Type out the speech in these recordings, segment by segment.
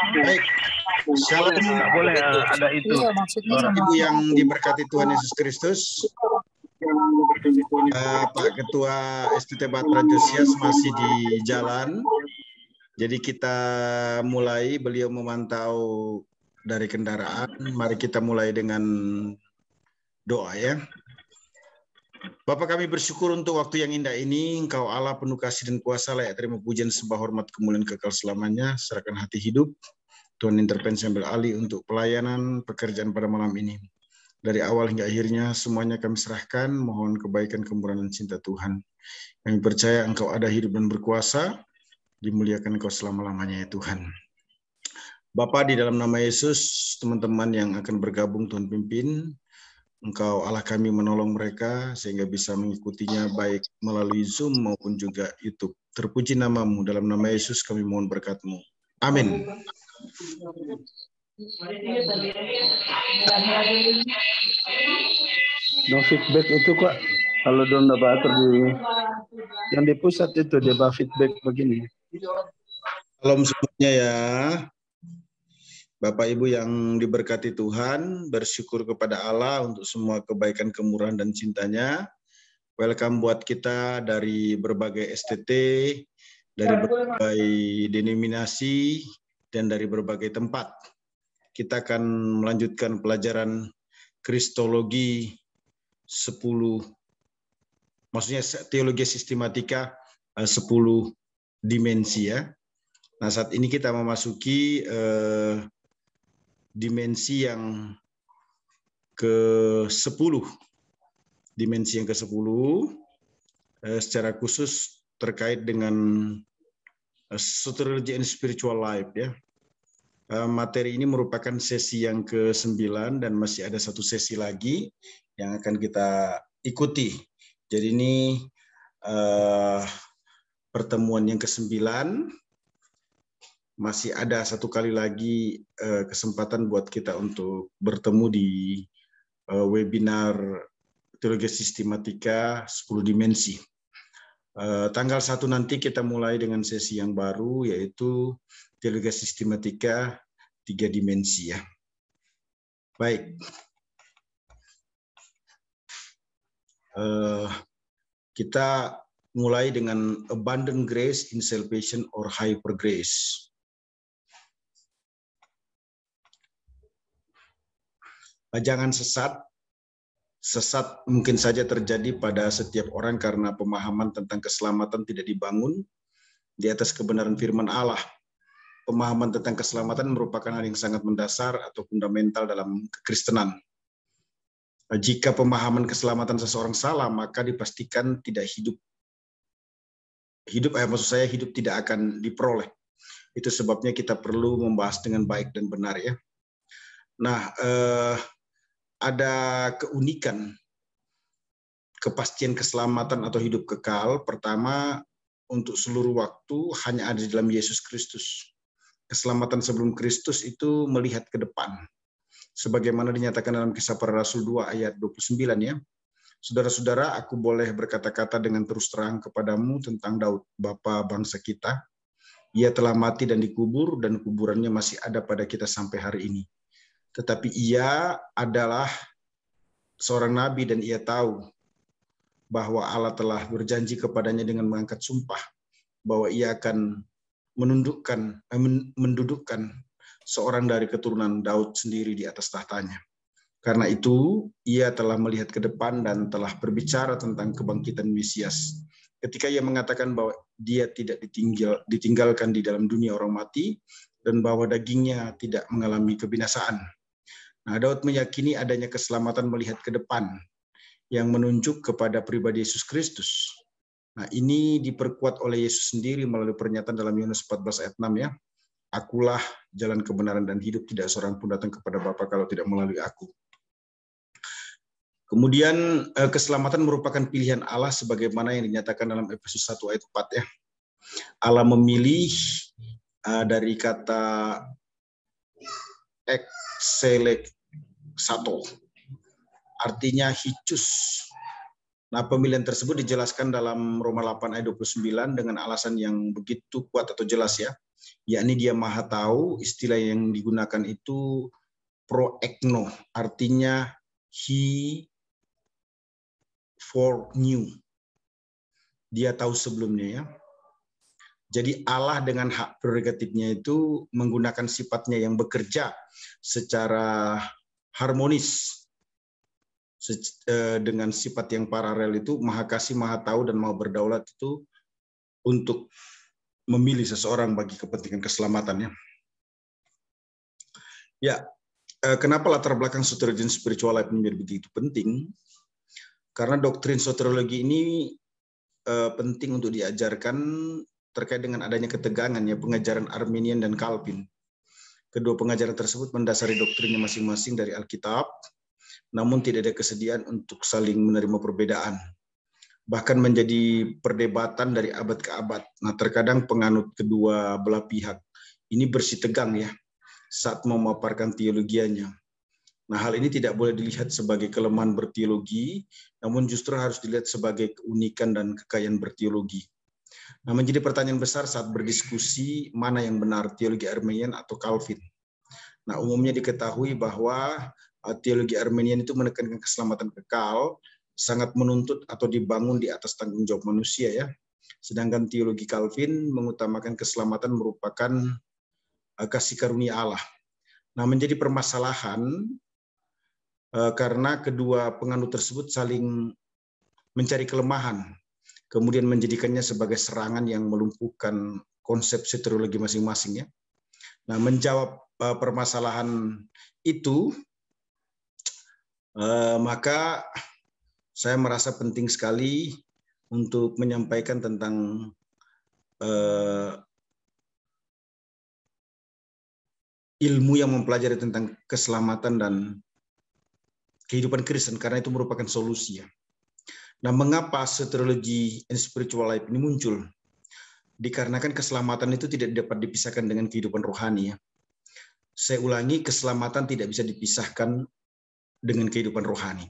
Baik, shalom Nggak boleh ada itu. Iya, maksudnya Bapak sama Ibu yang diberkati Tuhan Yesus Kristus. Pak Ketua STT Batra Josias masih di jalan. Jadi kita mulai, beliau memantau dari kendaraan. Mari kita mulai dengan doa ya. Bapak, kami bersyukur untuk waktu yang indah ini. Engkau Allah penuh kasih dan kuasa, layak terima pujian, sembah, hormat, kemuliaan kekal selamanya. Serahkan hati hidup, Tuhan intervensi ambil alih untuk pelayanan pekerjaan pada malam ini. Dari awal hingga akhirnya semuanya kami serahkan, mohon kebaikan, kemurahan, dan cinta Tuhan. Kami percaya Engkau ada, hidup dan berkuasa, dimuliakan Engkau selama-lamanya ya Tuhan. Bapak, di dalam nama Yesus, teman-teman yang akan bergabung Tuhan pimpin, Engkau Allah kami menolong mereka sehingga bisa mengikutinya baik melalui Zoom maupun juga YouTube. Terpuji namamu, dalam nama Yesus kami mohon berkat-Mu. Amin. No feedback itu kok kalau Don Bater di yang di pusat itu dia feedback begini. Salam semuanya ya. Bapak Ibu yang diberkati Tuhan, bersyukur kepada Allah untuk semua kebaikan, kemurahan, dan cintanya. Welcome buat kita dari berbagai STT, dari berbagai denominasi, dan dari berbagai tempat. Kita akan melanjutkan pelajaran Kristologi 10, maksudnya teologi sistematika 10 dimensi ya. Nah, saat ini kita memasuki dimensi yang ke-10. Dimensi yang ke-10 secara khusus terkait dengan soteriology and spiritual life ya. Materi ini merupakan sesi yang ke-9 dan masih ada satu sesi lagi yang akan kita ikuti. Jadi ini pertemuan yang ke-9. Masih ada satu kali lagi kesempatan buat kita untuk bertemu di webinar Teologi Sistematika 10 Dimensi. Tanggal 1 nanti kita mulai dengan sesi yang baru, yaitu Teologi Sistematika 3 Dimensi ya. Baik. Kita mulai dengan abundant grace in salvation or hyper grace. Jangan sesat. Sesat mungkin saja terjadi pada setiap orang karena pemahaman tentang keselamatan tidak dibangun di atas kebenaran firman Allah. Pemahaman tentang keselamatan merupakan hal yang sangat mendasar atau fundamental dalam kekristenan. Jika pemahaman keselamatan seseorang salah, maka dipastikan tidak hidup tidak akan diperoleh. Itu sebabnya kita perlu membahas dengan baik dan benar ya. Nah, ada keunikan kepastian keselamatan atau hidup kekal. Pertama, untuk seluruh waktu hanya ada di dalam Yesus Kristus. Keselamatan sebelum Kristus itu melihat ke depan. Sebagaimana dinyatakan dalam Kisah Para Rasul 2 ayat 29 ya. Saudara-saudara, aku boleh berkata-kata dengan terus terang kepadamu tentang Daud, bapa bangsa kita. Ia telah mati dan dikubur, dan kuburannya masih ada pada kita sampai hari ini. Tetapi ia adalah seorang nabi dan ia tahu bahwa Allah telah berjanji kepadanya dengan mengangkat sumpah bahwa ia akan mendudukkan seorang dari keturunan Daud sendiri di atas tahtanya. Karena itu, ia telah melihat ke depan dan telah berbicara tentang kebangkitan Mesias. Ketika ia mengatakan bahwa dia tidak ditinggalkan di dalam dunia orang mati dan bahwa dagingnya tidak mengalami kebinasaan. Nah, Daud meyakini adanya keselamatan melihat ke depan yang menunjuk kepada pribadi Yesus Kristus. Nah, ini diperkuat oleh Yesus sendiri melalui pernyataan dalam Yohanes 14 ayat 6 ya. Akulah jalan kebenaran dan hidup, tidak seorang pun datang kepada Bapa kalau tidak melalui aku. Kemudian keselamatan merupakan pilihan Allah sebagaimana yang dinyatakan dalam Efesus 1 ayat 4 ya. Allah memilih dari kata exseleksato, artinya hicus. Nah, pemilihan tersebut dijelaskan dalam Roma 8 ayat 29 dengan alasan yang begitu kuat atau jelas ya. yakni Dia Maha Tahu. Istilah yang digunakan itu proekno, artinya He foreknew. Dia tahu sebelumnya, ya. Jadi Allah dengan hak prerogatifnya itu menggunakan sifatnya yang bekerja secara harmonis dengan sifat yang paralel itu, Maha Kasih, Maha Tahu, dan Maha Berdaulat itu untuk memilih seseorang bagi kepentingan keselamatannya. Ya, kenapa latar belakang soteriologi spiritual life menjadi begitu penting? Karena doktrin soteriologi ini penting untuk diajarkan terkait dengan adanya ketegangan, ya, pengajaran Arminian dan Calvin. Kedua pengajaran tersebut mendasari doktrinnya masing-masing dari Alkitab, namun tidak ada kesediaan untuk saling menerima perbedaan. Bahkan menjadi perdebatan dari abad ke abad. Nah, terkadang penganut kedua belah pihak ini bersitegang, ya, saat memaparkan teologianya. Nah, hal ini tidak boleh dilihat sebagai kelemahan berteologi, namun justru harus dilihat sebagai keunikan dan kekayaan berteologi. Nah, menjadi pertanyaan besar saat berdiskusi mana yang benar, teologi Arminian atau Calvin. Nah, umumnya diketahui bahwa teologi Arminian itu menekankan keselamatan kekal, sangat menuntut atau dibangun di atas tanggung jawab manusia, ya. Sedangkan teologi Calvin mengutamakan keselamatan merupakan kasih karunia Allah. Nah, menjadi permasalahan karena kedua penganut tersebut saling mencari kelemahan, kemudian menjadikannya sebagai serangan yang melumpuhkan konsep soteriologi masing-masing, ya. Nah, menjawab permasalahan itu, maka saya merasa penting sekali untuk menyampaikan tentang ilmu yang mempelajari tentang keselamatan dan kehidupan Kristen, karena itu merupakan solusi, ya. Nah, mengapa soteriologi and spiritual life ini muncul? Dikarenakan keselamatan itu tidak dapat dipisahkan dengan kehidupan rohani, ya. Saya ulangi, keselamatan tidak bisa dipisahkan dengan kehidupan rohani.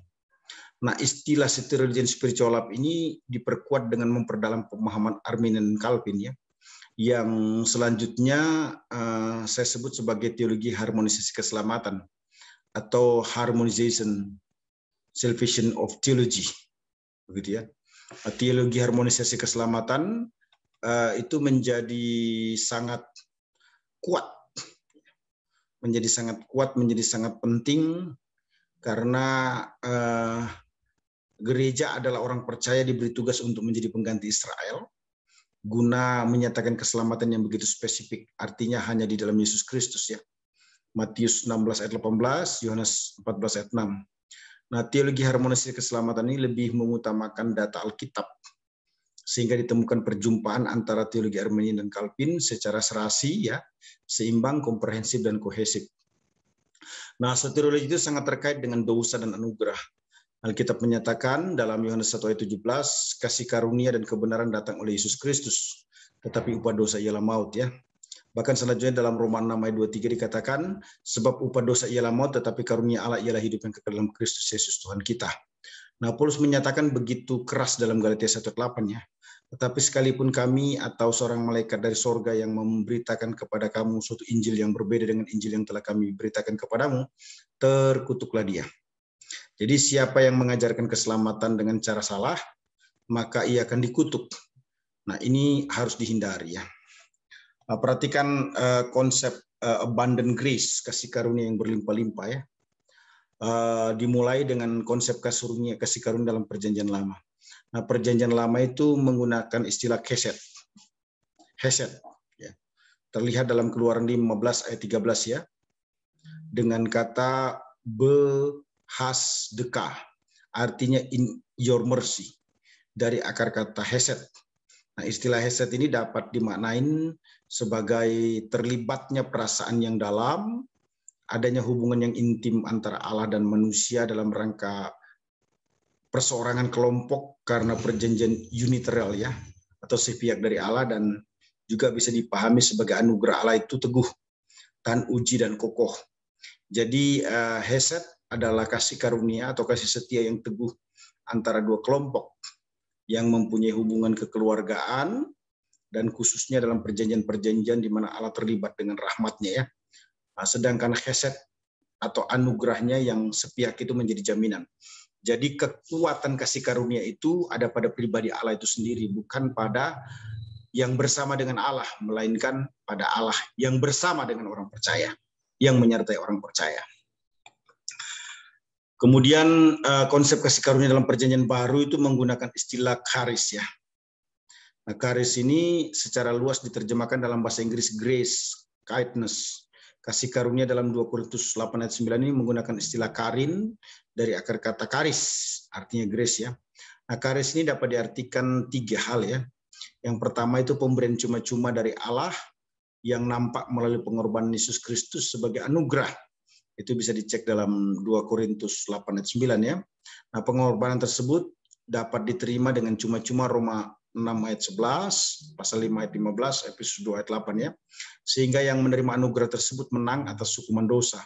Nah, istilah soteriologi and spiritual life ini diperkuat dengan memperdalam pemahaman Arminian dan Calvin, ya, yang selanjutnya saya sebut sebagai teologi harmonisasi keselamatan atau harmonization salvation of theology, begitu, ya. Teologi harmonisasi keselamatan itu menjadi sangat kuat, menjadi sangat penting karena gereja adalah orang percaya diberi tugas untuk menjadi pengganti Israel guna menyatakan keselamatan yang begitu spesifik, artinya hanya di dalam Yesus Kristus, ya. Matius 16 ayat 18, Yohanes 14 ayat 6. Nah, teologi harmonisasi keselamatan ini lebih mengutamakan data Alkitab, sehingga ditemukan perjumpaan antara teologi Arminian dan Calvin secara serasi, ya, seimbang, komprehensif, dan kohesif. Nah, soteriologi itu sangat terkait dengan dosa dan anugerah. Alkitab menyatakan dalam Yohanes 1 ayat 17, kasih karunia dan kebenaran datang oleh Yesus Kristus, tetapi upah dosa ialah maut, ya. Bahkan selanjutnya dalam Roma 6 ayat 23 dikatakan, sebab upah dosa ialah maut, tetapi karunia Allah ialah hidup yang kekal dalam Kristus Yesus Tuhan kita. Nah, Paulus menyatakan begitu keras dalam Galatia 1:8, ya. Tetapi sekalipun kami atau seorang malaikat dari sorga yang memberitakan kepada kamu suatu Injil yang berbeda dengan Injil yang telah kami beritakan kepadamu, terkutuklah dia. Jadi siapa yang mengajarkan keselamatan dengan cara salah, maka ia akan dikutuk. Nah, ini harus dihindari, ya. Perhatikan konsep abundant grace, kasih karunia yang berlimpah-limpah, ya. Dimulai dengan konsep kasih karunia dalam Perjanjian Lama. Nah, Perjanjian Lama itu menggunakan istilah hesed, ya. Terlihat dalam Keluaran 15 ayat 13, ya, dengan kata behasdekah, artinya in your mercy, dari akar kata hesed. Nah, istilah hesed ini dapat dimaknain sebagai terlibatnya perasaan yang dalam, adanya hubungan yang intim antara Allah dan manusia dalam rangka perseorangan kelompok karena perjanjian unilateral, ya, atau sepihak dari Allah, dan juga bisa dipahami sebagai anugerah Allah itu teguh, tahan uji, dan kokoh. Jadi hesed adalah kasih karunia atau kasih setia yang teguh antara dua kelompok yang mempunyai hubungan kekeluargaan dan khususnya dalam perjanjian-perjanjian di mana Allah terlibat dengan rahmatnya ya. Nah, sedangkan chesed atau anugerahnya yang sepihak itu menjadi jaminan. Jadi kekuatan kasih karunia itu ada pada pribadi Allah itu sendiri, bukan pada yang bersama dengan Allah, melainkan pada Allah yang bersama dengan orang percaya, yang menyertai orang percaya. Kemudian konsep kasih karunia dalam perjanjian baru itu menggunakan istilah charis ya. Nah, charis ini secara luas diterjemahkan dalam bahasa Inggris grace, kindness. Kasih karunia dalam 2 Korintus 8 ayat 9 ini menggunakan istilah karin dari akar kata karis, artinya grace ya. Nah, charis ini dapat diartikan 3 hal ya. Yang pertama itu pemberian cuma-cuma dari Allah yang nampak melalui pengorbanan Yesus Kristus sebagai anugerah. Itu bisa dicek dalam 2 Korintus 8 ayat 9 ya. Nah, pengorbanan tersebut dapat diterima dengan cuma-cuma Roma 6 ayat 11, pasal 5 ayat 15, Efesus 2 ayat 8 ya. Sehingga yang menerima anugerah tersebut menang atas hukuman dosa.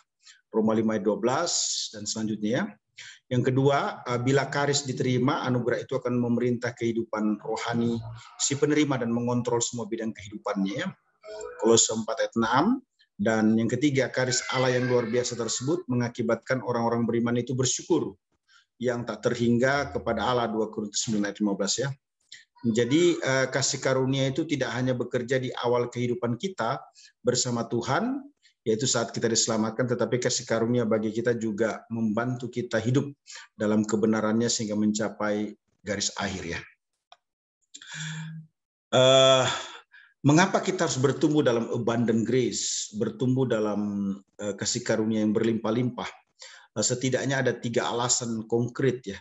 Roma 5 ayat 12 dan selanjutnya ya. Yang kedua, bila charis diterima, anugerah itu akan memerintah kehidupan rohani si penerima dan mengontrol semua bidang kehidupannya ya. Kolose 4 ayat 6. Dan yang ketiga, charis Allah yang luar biasa tersebut mengakibatkan orang-orang beriman itu bersyukur yang tak terhingga kepada Allah, 2 Korintus 9 ayat 15 ya. Jadi kasih karunia itu tidak hanya bekerja di awal kehidupan kita bersama Tuhan, yaitu saat kita diselamatkan, tetapi kasih karunia bagi kita juga membantu kita hidup dalam kebenarannya sehingga mencapai garis akhir ya. Mengapa kita harus bertumbuh dalam abundant grace, bertumbuh dalam kasih karunia yang berlimpah-limpah? Setidaknya ada 3 alasan konkret ya.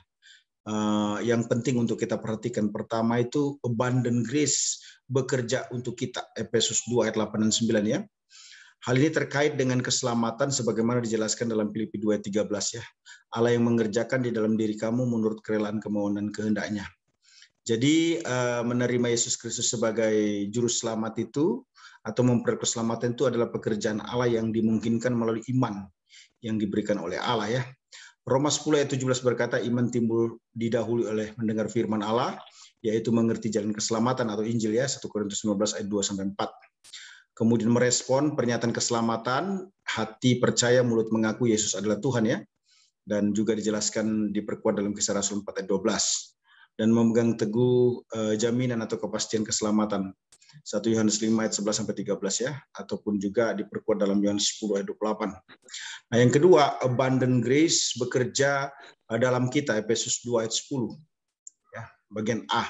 Yang penting untuk kita perhatikan. Pertama itu abundant grace bekerja untuk kita, Efesus 2 ayat 8 dan 9 ya. Hal ini terkait dengan keselamatan sebagaimana dijelaskan dalam Filipi 2 ayat 13 ya. Allah yang mengerjakan di dalam diri kamu menurut kerelaan kemauan dan kehendaknya. Jadi menerima Yesus Kristus sebagai juru selamat itu atau memperoleh keselamatan itu adalah pekerjaan Allah yang dimungkinkan melalui iman yang diberikan oleh Allah ya. Roma 10 ayat 17 berkata iman timbul didahului oleh mendengar firman Allah, yaitu mengerti jalan keselamatan atau Injil ya, 1 Korintus 15 ayat 2-4. Kemudian merespon pernyataan keselamatan, hati percaya, mulut mengaku Yesus adalah Tuhan ya. Dan juga dijelaskan diperkuat dalam Kisah Rasul 4 ayat 12. Dan memegang teguh jaminan atau kepastian keselamatan. 1 Yohanes 5 ayat 11-13 ya, ataupun juga diperkuat dalam Yohanes 10 ayat 28. Nah, yang kedua, abundant grace bekerja dalam kita, Efesus 2 ayat 10 ya, bagian A.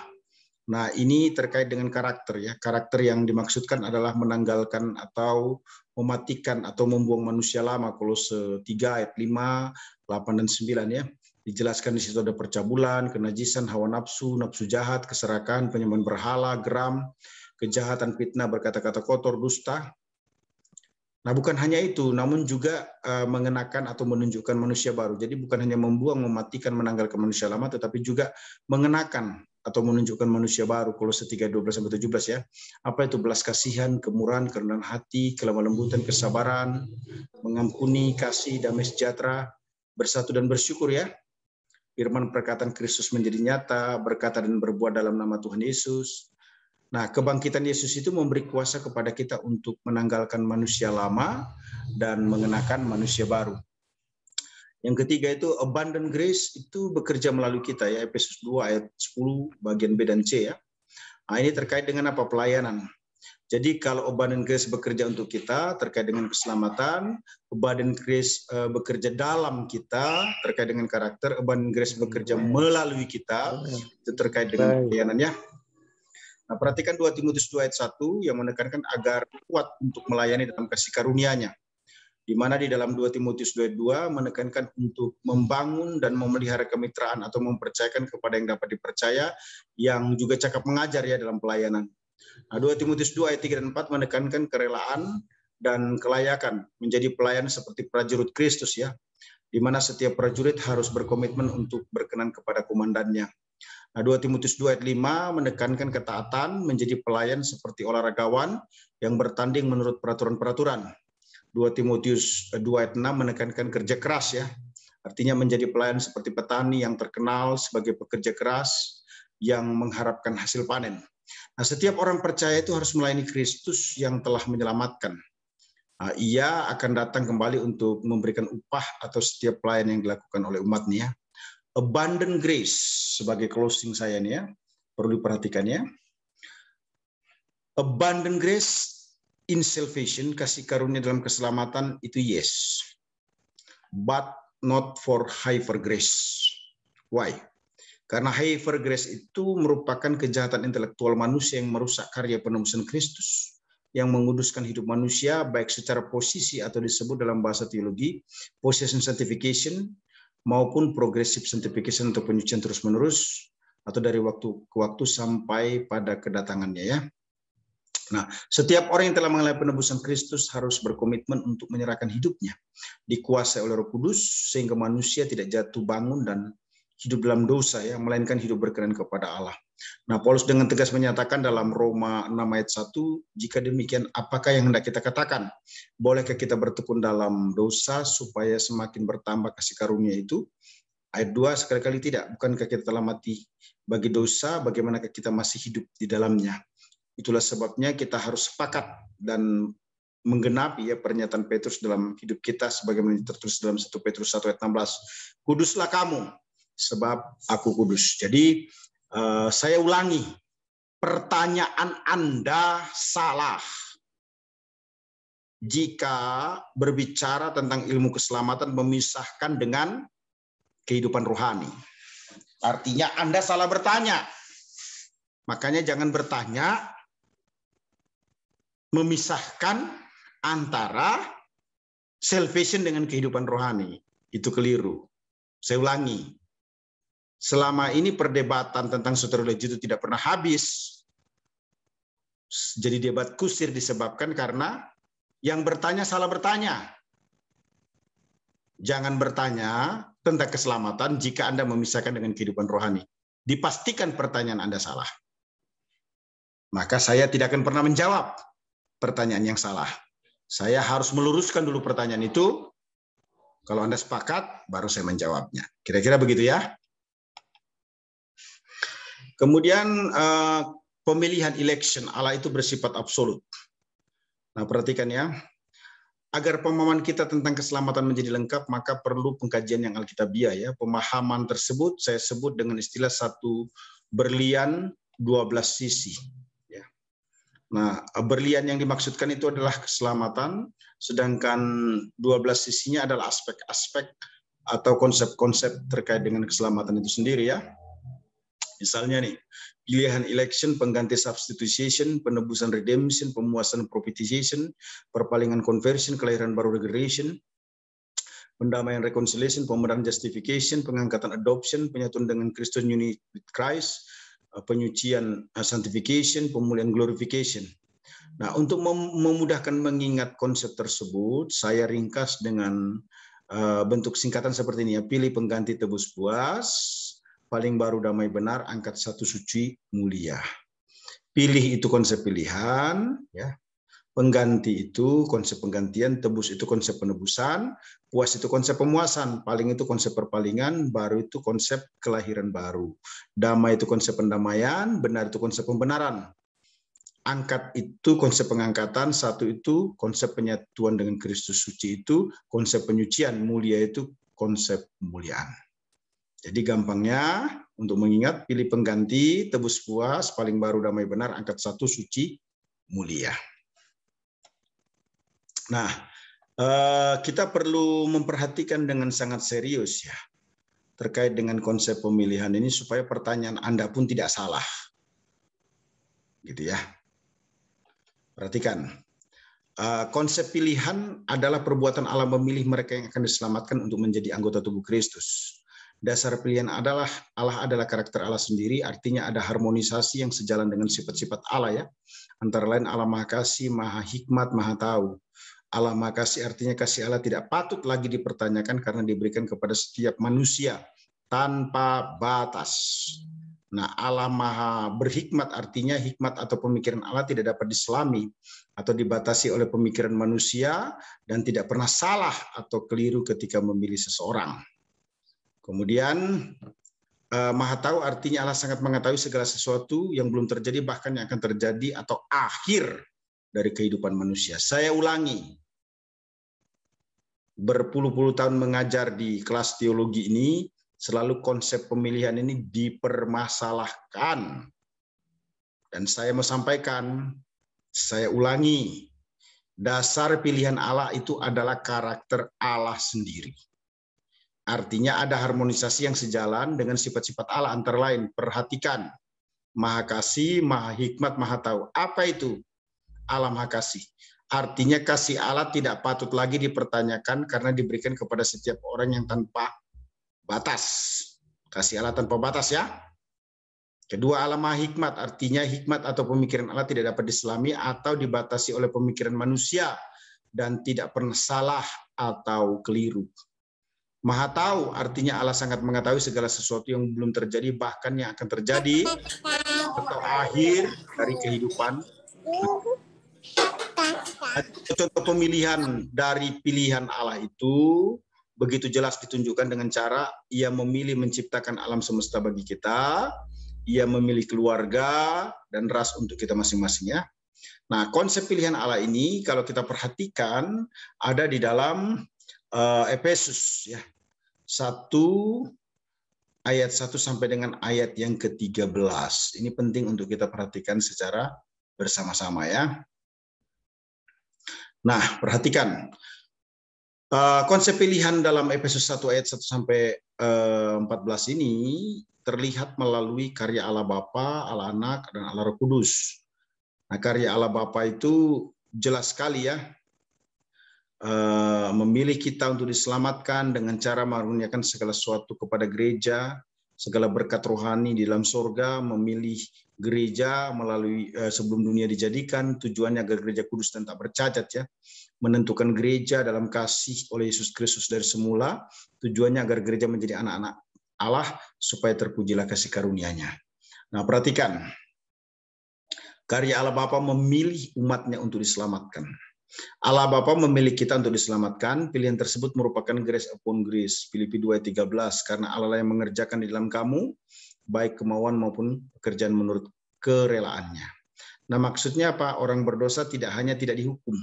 Nah, ini terkait dengan karakter ya. Karakter yang dimaksudkan adalah menanggalkan atau mematikan atau membuang manusia lama, Kolose 3 ayat 5, 8 dan 9 ya. Dijelaskan di situ ada percabulan, kenajisan, hawa nafsu, nafsu jahat, keserakahan, penyembahan berhala, geram, kejahatan, fitnah, berkata-kata kotor, dusta. Nah, bukan hanya itu, namun juga mengenakan atau menunjukkan manusia baru. Jadi bukan hanya membuang, mematikan, menanggalkan manusia lama, tetapi juga mengenakan atau menunjukkan manusia baru. Kolose 3, 12-17 ya. Apa itu belas kasihan, kemurahan, kerendahan hati, kelemah lembutan, kesabaran, mengampuni, kasih, damai sejahtera, bersatu dan bersyukur ya. Firman perkataan Kristus menjadi nyata, berkata dan berbuat dalam nama Tuhan Yesus. Nah, kebangkitan Yesus itu memberi kuasa kepada kita untuk menanggalkan manusia lama dan mengenakan manusia baru. Yang ketiga itu abundant grace itu bekerja melalui kita ya, Efesus 2 ayat 10 bagian B dan C ya. Nah, ini terkait dengan apa? Pelayanan. Jadi kalau abundant grace bekerja untuk kita terkait dengan keselamatan, abundant grace bekerja dalam kita terkait dengan karakter, abundant grace bekerja melalui kita itu terkait dengan pelayanannya. Nah, perhatikan 2 Timotius 2 ayat 1 yang menekankan agar kuat untuk melayani dalam kasih karunia-Nya. Di mana di dalam 2 Timotius 2 ayat 2 menekankan untuk membangun dan memelihara kemitraan atau mempercayakan kepada yang dapat dipercaya, yang juga cakap mengajar ya dalam pelayanan. Nah, 2 Timotius 2 ayat 3 dan 4 menekankan kerelaan dan kelayakan menjadi pelayan seperti prajurit Kristus ya, di mana setiap prajurit harus berkomitmen untuk berkenan kepada komandannya. Nah, 2 Timotius 2 ayat 5 menekankan ketaatan menjadi pelayan seperti olahragawan yang bertanding menurut peraturan-peraturan. 2 Timotius 2 ayat 6 menekankan kerja keras ya. Artinya menjadi pelayan seperti petani yang terkenal sebagai pekerja keras yang mengharapkan hasil panen. Nah, setiap orang percaya itu harus melayani Kristus yang telah menyelamatkan. Nah, ia akan datang kembali untuk memberikan upah atau setiap pelayan yang dilakukan oleh umatnya. Abundant grace sebagai closing saya nih ya, perlu diperhatikan ya. Abundant grace in salvation, kasih karunia dalam keselamatan itu yes, but not for hyper grace. Why? Karena hyper grace itu merupakan kejahatan intelektual manusia yang merusak karya penebusan Kristus, yang menguduskan hidup manusia baik secara posisi atau disebut dalam bahasa teologi possession sanctification maupun progressive sanctification untuk penyucian terus-menerus atau dari waktu ke waktu sampai pada kedatangannya ya. Nah, setiap orang yang telah mengalami penebusan Kristus harus berkomitmen untuk menyerahkan hidupnya, dikuasai oleh Roh Kudus sehingga manusia tidak jatuh bangun dan hidup dalam dosa ya, melainkan hidup berkenan kepada Allah. Nah, Paulus dengan tegas menyatakan dalam Roma 6 ayat 1, jika demikian apakah yang hendak kita katakan? Bolehkah kita bertekun dalam dosa supaya semakin bertambah kasih karunia itu? Ayat 2, sekali-kali tidak. Bukankah kita telah mati bagi dosa, bagaimanakah kita masih hidup di dalamnya? Itulah sebabnya kita harus sepakat dan menggenapi ya pernyataan Petrus dalam hidup kita sebagaimana tertulis dalam 1 Petrus 1 ayat 16. Kuduslah kamu sebab aku kudus. Jadi saya ulangi, pertanyaan Anda salah jika berbicara tentang ilmu keselamatan memisahkan dengan kehidupan rohani. Artinya Anda salah bertanya. Makanya jangan bertanya memisahkan antara salvation dengan kehidupan rohani. Itu keliru. Saya ulangi. Selama ini perdebatan tentang soteriologi itu tidak pernah habis. Jadi debat kusir disebabkan karena yang bertanya salah bertanya. Jangan bertanya tentang keselamatan jika Anda memisahkan dengan kehidupan rohani. Dipastikan pertanyaan Anda salah. Maka saya tidak akan pernah menjawab pertanyaan yang salah. Saya harus meluruskan dulu pertanyaan itu. Kalau Anda sepakat, baru saya menjawabnya. Kira-kira begitu ya. Kemudian pemilihan election Allah itu bersifat absolut. Nah, perhatikan ya. Agar pemahaman kita tentang keselamatan menjadi lengkap, maka perlu pengkajian yang alkitabiah ya. Pemahaman tersebut saya sebut dengan istilah satu berlian 12 sisi. Ya. Nah, berlian yang dimaksudkan itu adalah keselamatan, sedangkan 12 sisinya adalah aspek-aspek atau konsep-konsep terkait dengan keselamatan itu sendiri ya. Misalnya nih, pilihan election, pengganti substitution, penebusan redemption, pemuasan propitiation, perpalingan conversion, kelahiran baru regeneration, pendamaian reconciliation, pembenaran justification, pengangkatan adoption, penyatuan dengan Kristus unity with Christ, penyucian sanctification, pemulihan glorification. Nah, untuk memudahkan mengingat konsep tersebut, saya ringkas dengan bentuk singkatan seperti ini ya. Pilih pengganti tebus puas, paling baru damai benar, angkat satu suci mulia. Pilih itu konsep pilihan, ya. Pengganti itu konsep penggantian, tebus itu konsep penebusan, puas itu konsep pemuasan, paling itu konsep perpalingan, baru itu konsep kelahiran baru. Damai itu konsep pendamaian, benar itu konsep pembenaran. Angkat itu konsep pengangkatan, satu itu konsep penyatuan dengan Kristus suci itu konsep penyucian, mulia itu konsep pemuliaan. Jadi gampangnya untuk mengingat, pilih pengganti, tebus puas, paling baru damai benar, angkat satu suci mulia. Nah, kita perlu memperhatikan dengan sangat serius ya terkait dengan konsep pemilihan ini supaya pertanyaan Anda pun tidak salah. Gitu ya. Perhatikan. Konsep pilihan adalah perbuatan Allah memilih mereka yang akan diselamatkan untuk menjadi anggota tubuh Kristus. Dasar pilihan adalah Allah adalah karakter Allah sendiri, artinya ada harmonisasi yang sejalan dengan sifat-sifat Allah ya. Antara lain Allah Maha Kasih, Maha Hikmat, Maha Tahu. Allah Maha Kasih artinya kasih Allah tidak patut lagi dipertanyakan karena diberikan kepada setiap manusia tanpa batas. Nah, Allah Maha Berhikmat artinya hikmat atau pemikiran Allah tidak dapat diselami atau dibatasi oleh pemikiran manusia dan tidak pernah salah atau keliru ketika memilih seseorang. Kemudian Maha tahu artinya Allah sangat mengetahui segala sesuatu yang belum terjadi, bahkan yang akan terjadi atau akhir dari kehidupan manusia. Saya ulangi, berpuluh-puluh tahun mengajar di kelas teologi ini, selalu konsep pemilihan ini dipermasalahkan. Dan saya mau sampaikan, saya ulangi, dasar pilihan Allah itu adalah karakter Allah sendiri. Artinya ada harmonisasi yang sejalan dengan sifat-sifat Allah, antara lain, perhatikan, Maha Kasih, Maha Hikmat, Maha Tahu. Apa itu Allah Maha Kasih? Artinya kasih Allah tidak patut lagi dipertanyakan karena diberikan kepada setiap orang yang tanpa batas. Kasih Allah tanpa batas ya. Kedua, Allah Maha Hikmat, artinya hikmat atau pemikiran Allah tidak dapat diselami atau dibatasi oleh pemikiran manusia dan tidak pernah salah atau keliru. Maha Tahu, artinya Allah sangat mengetahui segala sesuatu yang belum terjadi, bahkan yang akan terjadi atau akhir dari kehidupan. Contoh pemilihan dari pilihan Allah itu begitu jelas ditunjukkan dengan cara Ia memilih menciptakan alam semesta bagi kita, Ia memilih keluarga dan ras untuk kita masing-masing ya. Nah, konsep pilihan Allah ini kalau kita perhatikan ada di dalam Efesus ya. 1 ayat 1 sampai dengan ayat yang ke-13. Ini penting untuk kita perhatikan secara bersama-sama ya. Nah, perhatikan. Konsep pilihan dalam Efesus 1 ayat 1 sampai 14 ini terlihat melalui karya Allah Bapa, Allah Anak, dan Allah Roh Kudus. Nah, karya Allah Bapa itu jelas sekali ya, memilih kita untuk diselamatkan dengan cara mengaruniakan segala sesuatu kepada gereja, segala berkat rohani di dalam surga, memilih gereja melalui sebelum dunia dijadikan, tujuannya agar gereja kudus dan tak bercacat ya, menentukan gereja dalam kasih oleh Yesus Kristus dari semula, tujuannya agar gereja menjadi anak-anak Allah supaya terpujilah kasih karunia-Nya. Nah, perhatikan. Karya Allah Bapa memilih umatnya untuk diselamatkan. Allah Bapa memilih kita untuk diselamatkan. Pilihan tersebut merupakan grace upon grace. Filipi 2 ayat 13. Karena Allah yang mengerjakan di dalam kamu, baik kemauan maupun pekerjaan menurut kerelaannya. Nah, maksudnya apa? Orang berdosa tidak hanya tidak dihukum.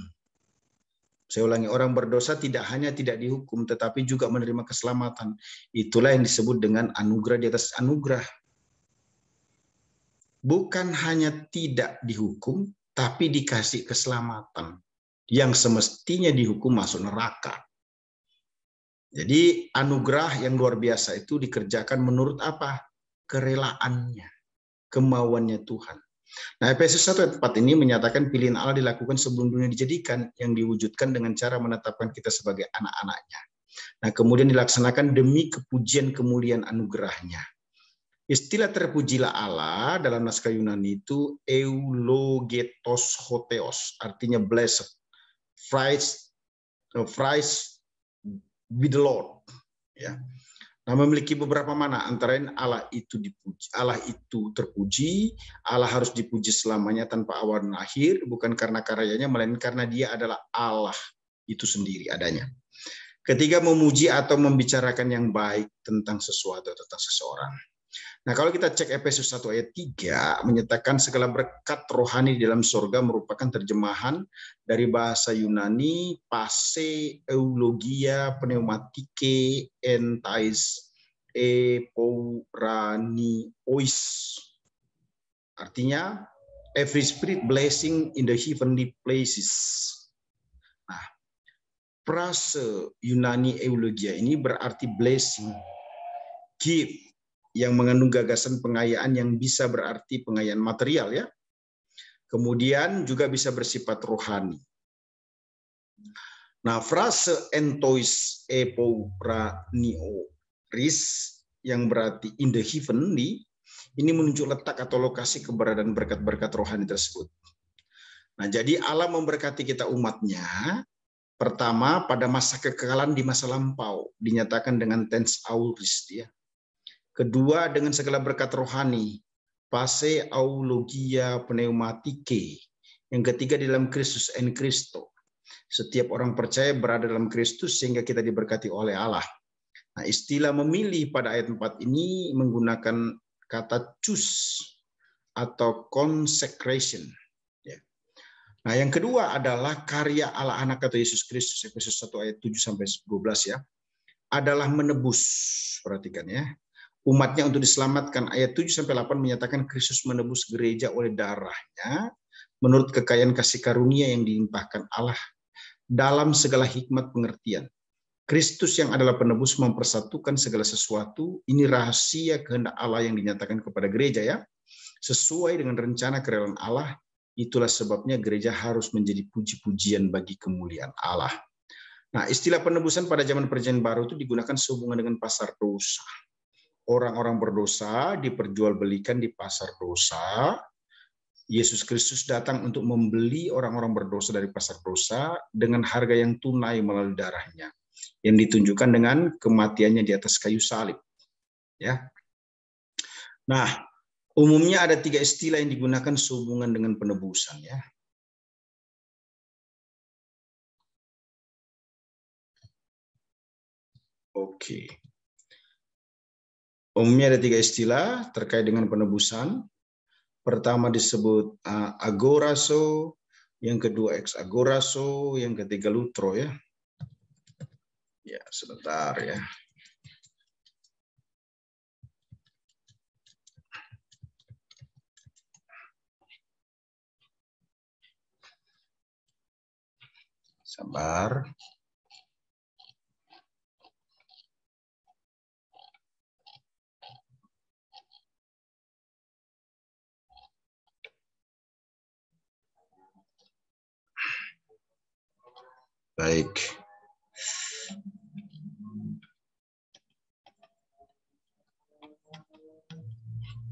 Saya ulangi, orang berdosa tidak hanya tidak dihukum, tetapi juga menerima keselamatan. Itulah yang disebut dengan anugerah di atas anugerah. Bukan hanya tidak dihukum, tapi dikasih keselamatan. Yang semestinya dihukum masuk neraka. Jadi anugerah yang luar biasa itu dikerjakan menurut apa? Kerelaannya, kemauannya Tuhan. Nah, Efesus 1 ayat 4 ini menyatakan pilihan Allah dilakukan sebelum dunia dijadikan, yang diwujudkan dengan cara menetapkan kita sebagai anak-anaknya. Nah, kemudian dilaksanakan demi kepujian kemuliaan anugerahnya. Istilah terpujilah Allah dalam naskah Yunani itu eulogetos hotheos, artinya blessed, praise be the Lord. Ya. Nah, memiliki beberapa makna, antara lain Allah itu dipuji, Allah itu terpuji, Allah harus dipuji selamanya tanpa awal dan akhir, bukan karena karyanya, melainkan karena Dia adalah Allah itu sendiri adanya. Ketiga, memuji atau membicarakan yang baik tentang sesuatu, tentang seseorang. Nah, kalau kita cek Efesus 1 ayat 3, menyatakan segala berkat rohani di dalam surga merupakan terjemahan dari bahasa Yunani, pase, eulogia, pneumatike, entais, epouranios. Artinya, every spirit blessing in the heavenly places. Nah, frase Yunani eulogia ini berarti blessing, gift, yang mengandung gagasan pengayaan yang bisa berarti pengayaan material ya. Kemudian juga bisa bersifat rohani. Nah, frase entois epouranioris yang berarti in the heavenly ini menunjuk letak atau lokasi keberadaan berkat-berkat rohani tersebut. Nah, jadi Allah memberkati kita umatnya pertama pada masa kekekalan di masa lampau, dinyatakan dengan tense aorist ya. Kedua, dengan segala berkat rohani, pase, aulogia, pneumatike. Yang ketiga, di dalam Kristus en Kristo. Setiap orang percaya berada dalam Kristus sehingga kita diberkati oleh Allah. Nah, istilah memilih pada ayat 4 ini menggunakan kata choose atau consecration. Nah, yang kedua adalah karya Allah anak atau Yesus Kristus, Efesus 1 ayat 7-12 ya, adalah menebus. Perhatikan ya. Umatnya untuk diselamatkan. Ayat 7-8 menyatakan Kristus menebus gereja oleh darahnya menurut kekayaan kasih karunia yang dilimpahkan Allah dalam segala hikmat pengertian. Kristus yang adalah penebus mempersatukan segala sesuatu. Ini rahasia kehendak Allah yang dinyatakan kepada gereja ya. Sesuai dengan rencana kerelaan Allah. Itulah sebabnya gereja harus menjadi puji-pujian bagi kemuliaan Allah. Nah, istilah penebusan pada zaman Perjanjian Baru itu digunakan sehubungan dengan pasar dosa. Orang-orang berdosa diperjualbelikan di pasar dosa. Yesus Kristus datang untuk membeli orang-orang berdosa dari pasar dosa dengan harga yang tunai melalui darahnya, yang ditunjukkan dengan kematiannya di atas kayu salib. Ya. Nah, umumnya ada 3 istilah yang digunakan sehubungan dengan penebusan ya. Oke. Umumnya ada 3 istilah terkait dengan penebusan. Pertama disebut agorazo, yang kedua ex agorazo, yang ketiga lutro ya. Ya, sebentar ya. Sabar. Baik.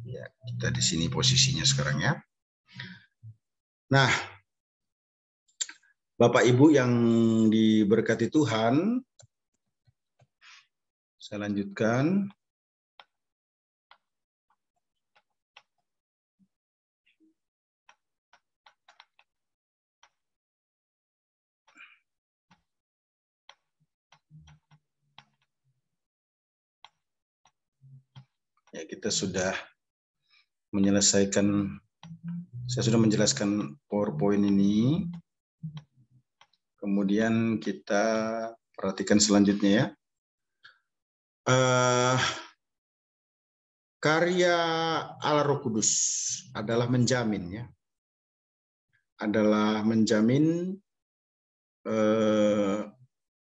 Ya, kita di sini posisinya sekarang ya. Nah, Bapak Ibu yang diberkati Tuhan, saya lanjutkan. Ya, kita sudah menyelesaikan, saya sudah menjelaskan PowerPoint ini. Kemudian kita perhatikan selanjutnya ya. Karya Allah Roh Kudus adalah menjamin ya. Adalah menjamin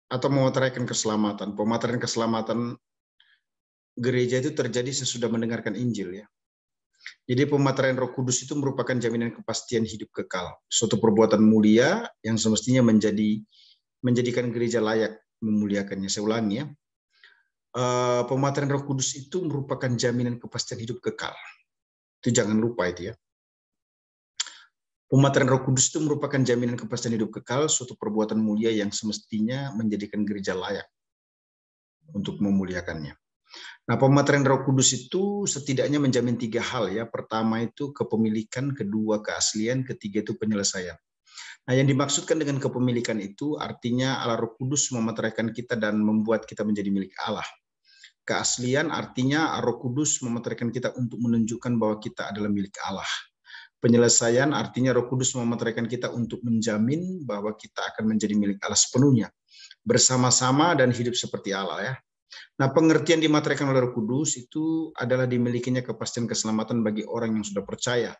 atau memeteraikan keselamatan. Pemeteraian keselamatan gereja itu terjadi sesudah mendengarkan Injil ya. Jadi pemeteraian Roh Kudus itu merupakan jaminan kepastian hidup kekal, suatu perbuatan mulia yang semestinya menjadikan gereja layak memuliakannya. Saya ulangi ya. Pemeteraian Roh Kudus itu merupakan jaminan kepastian hidup kekal. Itu jangan lupa itu ya. Pemeteraian Roh Kudus itu merupakan jaminan kepastian hidup kekal, suatu perbuatan mulia yang semestinya menjadikan gereja layak untuk memuliakannya. Nah, pemeteraian Roh Kudus itu setidaknya menjamin 3 hal ya. Pertama itu kepemilikan, kedua keaslian, ketiga itu penyelesaian. Nah, yang dimaksudkan dengan kepemilikan itu artinya Allah Roh Kudus memeteraikan kita dan membuat kita menjadi milik Allah. Keaslian artinya Roh Kudus memeteraikan kita untuk menunjukkan bahwa kita adalah milik Allah. Penyelesaian artinya Roh Kudus memeteraikan kita untuk menjamin bahwa kita akan menjadi milik Allah sepenuhnya, bersama-sama dan hidup seperti Allah ya. Nah, pengertian dimateraikan oleh Roh Kudus itu adalah dimilikinya kepastian keselamatan bagi orang yang sudah percaya,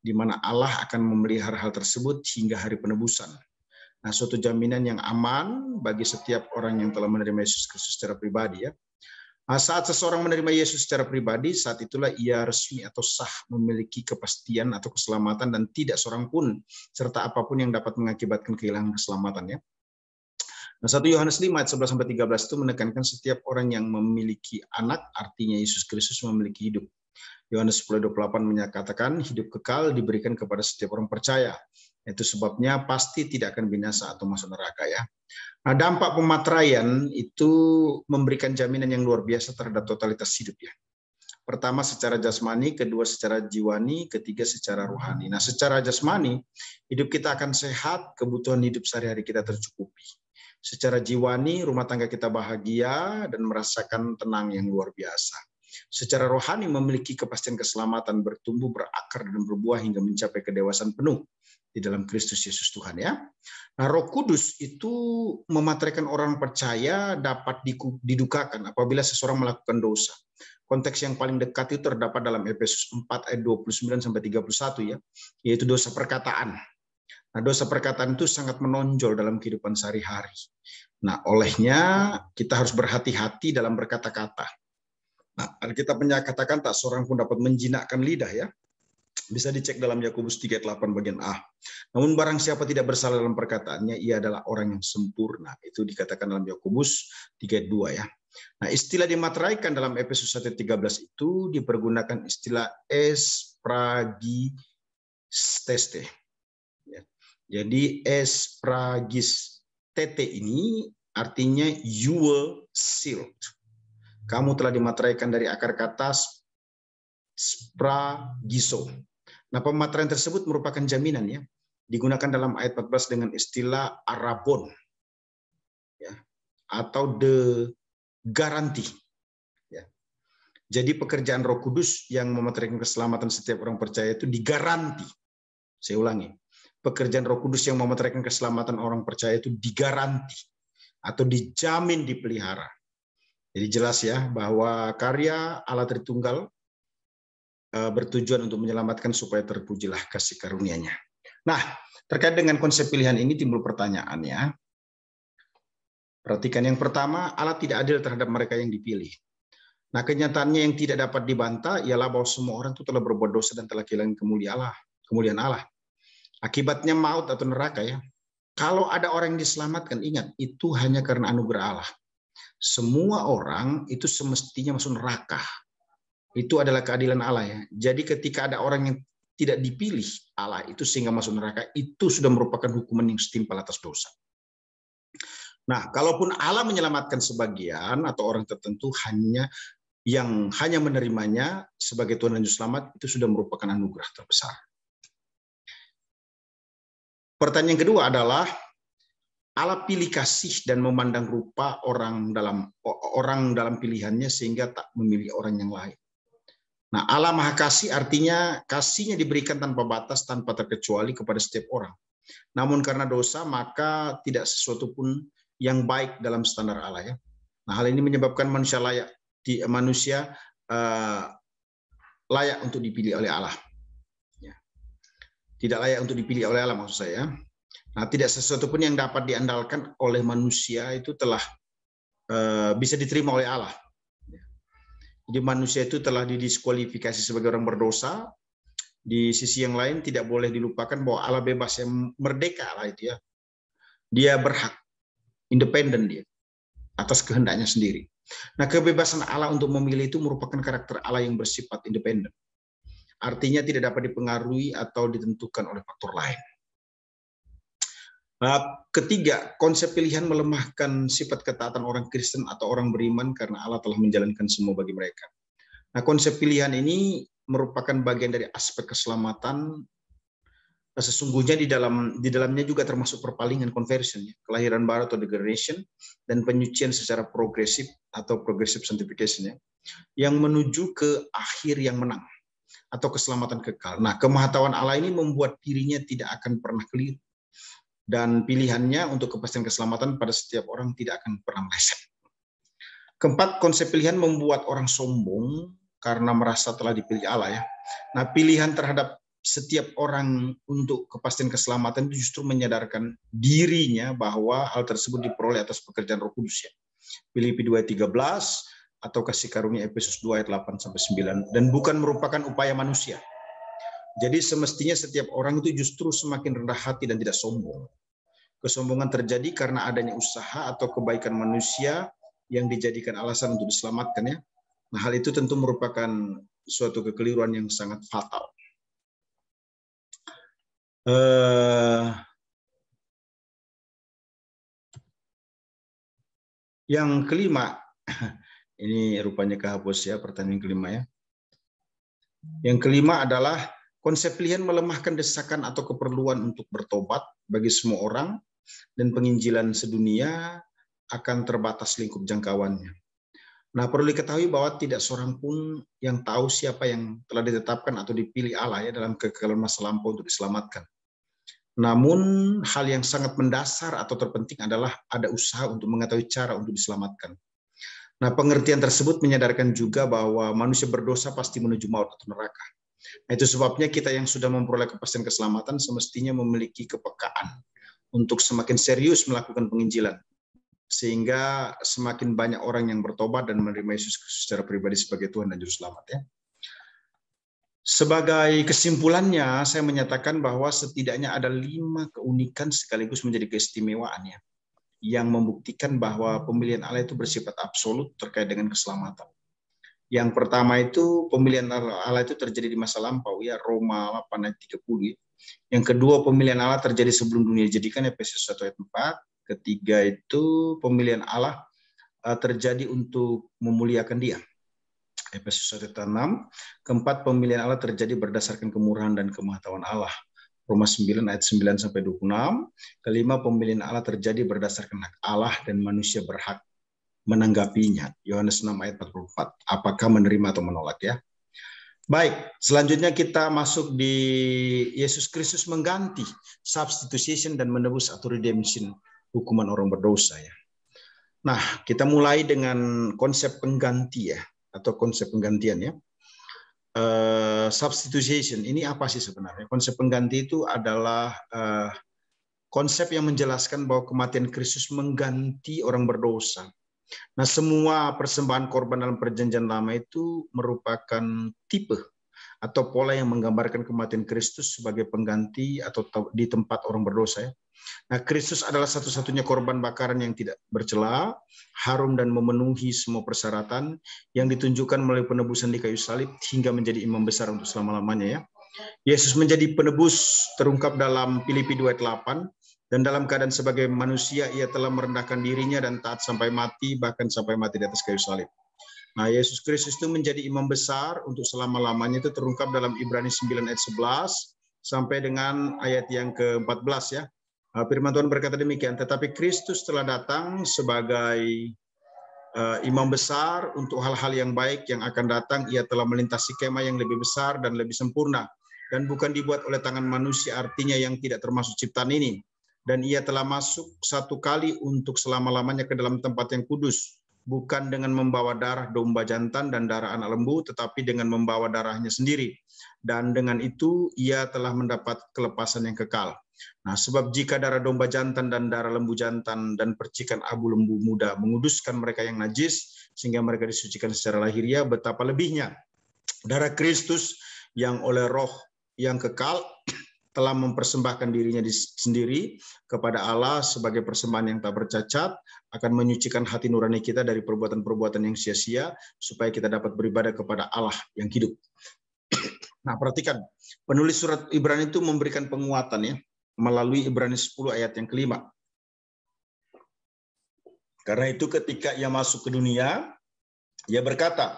di mana Allah akan memelihara hal tersebut hingga hari penebusan. Nah, suatu jaminan yang aman bagi setiap orang yang telah menerima Yesus Kristus secara pribadi ya. Nah, saat seseorang menerima Yesus secara pribadi, saat itulah ia resmi atau sah memiliki kepastian atau keselamatan dan tidak seorang pun serta apapun yang dapat mengakibatkan kehilangan keselamatan ya. Nah, 1 Yohanes 5 ayat 11-13 itu menekankan setiap orang yang memiliki anak, artinya Yesus Kristus memiliki hidup. Yohanes 10:28 menyatakan hidup kekal diberikan kepada setiap orang percaya. Itu sebabnya pasti tidak akan binasa atau masuk neraka ya. Nah, dampak pemateraian itu memberikan jaminan yang luar biasa terhadap totalitas hidup ya. Pertama secara jasmani, kedua secara jiwani, ketiga secara rohani. Nah, secara jasmani hidup kita akan sehat, kebutuhan hidup sehari-hari kita tercukupi. Secara jiwani, rumah tangga kita bahagia dan merasakan tenang yang luar biasa. Secara rohani memiliki kepastian keselamatan, bertumbuh, berakar, dan berbuah hingga mencapai kedewasaan penuh di dalam Kristus Yesus Tuhan ya. Nah, Roh Kudus itu memateraikan orang percaya dapat didukakan apabila seseorang melakukan dosa. Konteks yang paling dekat itu terdapat dalam Efesus 4 ayat 29 sampai 31 ya, yaitu dosa perkataan. Nah, dosa perkataan itu sangat menonjol dalam kehidupan sehari-hari. Nah, olehnya kita harus berhati-hati dalam berkata-kata. Nah, Alkitab menyatakan tak seorang pun dapat menjinakkan lidah ya. Bisa dicek dalam Yakobus 3:8 bagian A. Namun barang siapa tidak bersalah dalam perkataannya, ia adalah orang yang sempurna. Itu dikatakan dalam Yakobus 3:2 ya. Nah, istilah dimateraikan dalam Efesus 1:13 itu dipergunakan istilah espragisteste. Jadi espragistete ini artinya you were sealed. Kamu telah dimateraikan dari akar kata spragiso. Nah, pemateraian tersebut merupakan jaminan ya. Digunakan dalam ayat 14 dengan istilah arabon ya, atau the guarantee. Ya. Jadi pekerjaan Roh Kudus yang memateraikan keselamatan setiap orang percaya itu digaranti. Saya ulangi. Pekerjaan Roh Kudus yang memateraikan keselamatan orang percaya itu digaranti atau dijamin dipelihara. Jadi jelas ya bahwa karya Allah Tritunggal bertujuan untuk menyelamatkan supaya terpujilah kasih karunia-Nya. Nah, terkait dengan konsep pilihan ini timbul pertanyaan ya. Perhatikan yang pertama, Allah tidak adil terhadap mereka yang dipilih. Nah, kenyataannya yang tidak dapat dibantah ialah bahwa semua orang itu telah berbuat dosa dan telah kehilangan kemuliaan Allah. Akibatnya maut atau neraka ya. Kalau ada orang yang diselamatkan, ingat, itu hanya karena anugerah Allah. Semua orang itu semestinya masuk neraka. Itu adalah keadilan Allah ya. Jadi ketika ada orang yang tidak dipilih Allah itu sehingga masuk neraka, itu sudah merupakan hukuman yang setimpal atas dosa. Nah, kalaupun Allah menyelamatkan sebagian atau orang tertentu yang hanya menerimanya sebagai Tuhan dan Juru Selamat, itu sudah merupakan anugerah terbesar. Pertanyaan kedua adalah Allah pilih kasih dan memandang rupa orang dalam pilihannya sehingga tak memilih orang yang lain. Nah, Allah Maha Kasih artinya kasihnya diberikan tanpa batas, tanpa terkecuali kepada setiap orang. Namun karena dosa maka tidak sesuatu pun yang baik dalam standar Allah ya. Nah, hal ini menyebabkan manusia layak untuk dipilih oleh Allah. Tidak layak untuk dipilih oleh Allah maksud saya. Nah, tidak sesuatu pun yang dapat diandalkan oleh manusia itu telah bisa diterima oleh Allah. Jadi manusia itu telah didiskualifikasi sebagai orang berdosa. Di sisi yang lain tidak boleh dilupakan bahwa Allah bebas, yang merdeka Allah itu ya. Dia berhak, independen dia atas kehendaknya sendiri. Nah, kebebasan Allah untuk memilih itu merupakan karakter Allah yang bersifat independen. Artinya tidak dapat dipengaruhi atau ditentukan oleh faktor lain. Nah, ketiga, konsep pilihan melemahkan sifat ketaatan orang Kristen atau orang beriman karena Allah telah menjalankan semua bagi mereka. Nah, konsep pilihan ini merupakan bagian dari aspek keselamatan. Sesungguhnya di dalamnya juga termasuk perpalingan, conversion, kelahiran baru atau degradation, dan penyucian secara progresif atau progressive sanctification yang menuju ke akhir yang menang atau keselamatan kekal. Nah, kemahatauan Allah ini membuat dirinya tidak akan pernah keliru. Dan pilihannya untuk kepastian keselamatan pada setiap orang tidak akan pernah meleset. Keempat, konsep pilihan membuat orang sombong karena merasa telah dipilih Allah ya. Nah, pilihan terhadap setiap orang untuk kepastian keselamatan itu justru menyadarkan dirinya bahwa hal tersebut diperoleh atas pekerjaan Roh Kudus ya. Filipi 2:13 atau kasih karunia Efesus 2 ayat 8-9 dan bukan merupakan upaya manusia. Jadi semestinya setiap orang itu justru semakin rendah hati dan tidak sombong. Kesombongan terjadi karena adanya usaha atau kebaikan manusia yang dijadikan alasan untuk diselamatkan ya. Nah, hal itu tentu merupakan suatu kekeliruan yang sangat fatal. Yang kelima, ini rupanya kehapus ya pertanyaan kelima ya. Yang kelima adalah konsep pilihan melemahkan desakan atau keperluan untuk bertobat bagi semua orang dan penginjilan sedunia akan terbatas lingkup jangkauannya. Nah, perlu diketahui bahwa tidak seorang pun yang tahu siapa yang telah ditetapkan atau dipilih Allah ya dalam kekekalan masa lampau untuk diselamatkan. Namun hal yang sangat mendasar atau terpenting adalah ada usaha untuk mengetahui cara untuk diselamatkan. Nah, pengertian tersebut menyadarkan juga bahwa manusia berdosa pasti menuju maut atau neraka. Nah, itu sebabnya kita yang sudah memperoleh kepastian keselamatan semestinya memiliki kepekaan untuk semakin serius melakukan penginjilan, sehingga semakin banyak orang yang bertobat dan menerima Yesus secara pribadi sebagai Tuhan dan Juru Selamat ya. Sebagai kesimpulannya, saya menyatakan bahwa setidaknya ada 5 keunikan sekaligus menjadi keistimewaannya yang membuktikan bahwa pemilihan Allah itu bersifat absolut terkait dengan keselamatan. Yang pertama itu pemilihan Allah itu terjadi di masa lampau ya, Roma 8 ayat 30 ya. Yang kedua, pemilihan Allah terjadi sebelum dunia dijadikan, Efesus 1 ayat 4. Ketiga itu pemilihan Allah terjadi untuk memuliakan Dia, Efesus 1 ayat 6. Keempat, pemilihan Allah terjadi berdasarkan kemurahan dan kemahatauan Allah, Roma 9 ayat 9 sampai 26. Kelima, pemilihan Allah terjadi berdasarkan hak Allah dan manusia berhak menanggapinya, Yohanes 6 ayat 44. Apakah menerima atau menolak ya. Baik, selanjutnya kita masuk di Yesus Kristus mengganti, substitution dan menebus atau redemption, hukuman orang berdosa ya. Nah, kita mulai dengan konsep pengganti ya, atau konsep penggantian ya. Substitution ini apa sih sebenarnya? Konsep pengganti itu adalah konsep yang menjelaskan bahwa kematian Kristus mengganti orang berdosa. Nah, semua persembahan korban dalam perjanjian lama itu merupakan tipe atau pola yang menggambarkan kematian Kristus sebagai pengganti atau di tempat orang berdosa ya. Nah, Kristus adalah satu-satunya korban bakaran yang tidak bercela, harum dan memenuhi semua persyaratan yang ditunjukkan melalui penebusan di kayu salib hingga menjadi imam besar untuk selama-lamanya ya. Yesus menjadi penebus terungkap dalam Filipi 2 ayat 8. Dan dalam keadaan sebagai manusia, ia telah merendahkan dirinya dan taat sampai mati, bahkan sampai mati di atas kayu salib. Nah, Yesus Kristus itu menjadi imam besar untuk selama-lamanya, itu terungkap dalam Ibrani 9 ayat 11 sampai dengan ayat yang ke-14 ya. Firman Tuhan berkata demikian, tetapi Kristus telah datang sebagai imam besar untuk hal-hal yang baik yang akan datang. Ia telah melintasi kemah yang lebih besar dan lebih sempurna, dan bukan dibuat oleh tangan manusia, artinya yang tidak termasuk ciptaan ini. Dan ia telah masuk satu kali untuk selama-lamanya ke dalam tempat yang kudus, bukan dengan membawa darah domba jantan dan darah anak lembu, tetapi dengan membawa darahnya sendiri. Dan dengan itu ia telah mendapat kelepasan yang kekal. Nah, sebab jika darah domba jantan dan darah lembu jantan dan percikan abu lembu muda menguduskan mereka yang najis, sehingga mereka disucikan secara lahiriah, betapa lebihnya darah Kristus yang oleh roh yang kekal telah mempersembahkan dirinya sendiri kepada Allah sebagai persembahan yang tak bercacat, akan menyucikan hati nurani kita dari perbuatan-perbuatan yang sia-sia, supaya kita dapat beribadah kepada Allah yang hidup. Nah, perhatikan, penulis surat Ibrani itu memberikan penguatan ya, melalui Ibrani 10 ayat yang ke-5. Karena itu ketika ia masuk ke dunia, ia berkata,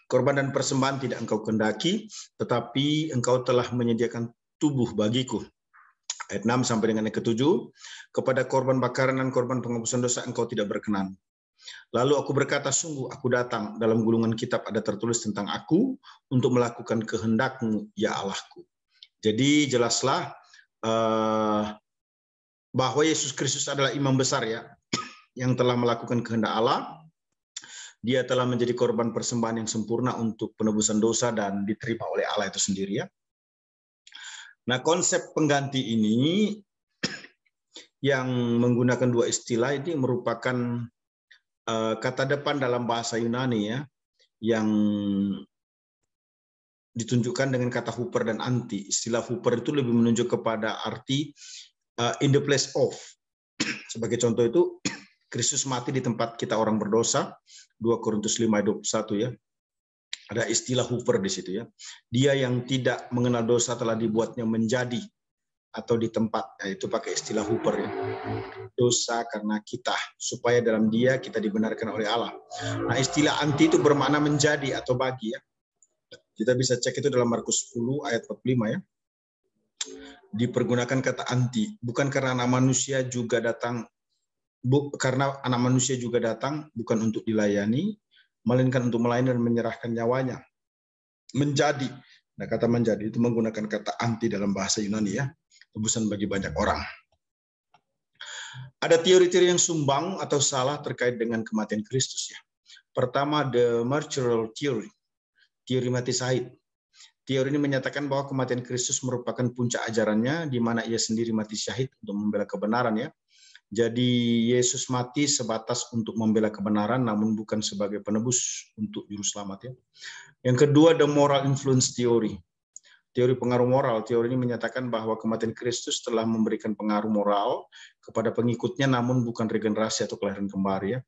korban dan persembahan tidak engkau kehendaki, tetapi engkau telah menyediakan tubuh bagiku. Ayat 6 sampai dengan yang ke-7, kepada korban bakaran dan korban penghapusan dosa engkau tidak berkenan. Lalu aku berkata, sungguh aku datang, dalam gulungan kitab ada tertulis tentang aku untuk melakukan kehendak-Mu, ya Allahku. Jadi jelaslah bahwa Yesus Kristus adalah imam besar ya, yang telah melakukan kehendak Allah. Dia telah menjadi korban persembahan yang sempurna untuk penebusan dosa dan diterima oleh Allah itu sendiri ya. Nah, konsep pengganti ini yang menggunakan dua istilah ini merupakan kata depan dalam bahasa Yunani ya, yang ditunjukkan dengan kata huper dan anti. Istilah huper itu lebih menunjuk kepada arti in the place of. Sebagai contoh itu, Kristus mati di tempat kita orang berdosa, 2 Korintus 5 ayat 21 ya. Ada istilah huper di situ ya. Dia yang tidak mengenal dosa telah dibuatnya menjadi atau di tempat, itu pakai istilah huper ya. Dosa karena kita, supaya dalam dia kita dibenarkan oleh Allah. Nah, istilah anti itu bermakna menjadi atau bagi ya. Kita bisa cek itu dalam Markus 10 ayat 45 ya. dipergunakan kata anti, bukan karena anak manusia juga datang, karena anak manusia juga datang bukan untuk dilayani, melainkan untuk melayani dan menyerahkan nyawanya. Menjadi, nah kata menjadi itu menggunakan kata anti dalam bahasa Yunani ya, tebusan bagi banyak orang. Ada teori-teori yang sumbang atau salah terkait dengan kematian Kristus ya. Pertama, the martyral theory, teori mati syahid. Teori ini menyatakan bahwa kematian Kristus merupakan puncak ajarannya, di mana ia sendiri mati syahid untuk membela kebenaran ya. Jadi Yesus mati sebatas untuk membela kebenaran, namun bukan sebagai penebus untuk juru selamat ya. Yang kedua, the moral influence theory. Teori pengaruh moral. Teori ini menyatakan bahwa kematian Kristus telah memberikan pengaruh moral kepada pengikutnya, namun bukan regenerasi atau kelahiran kembali ya.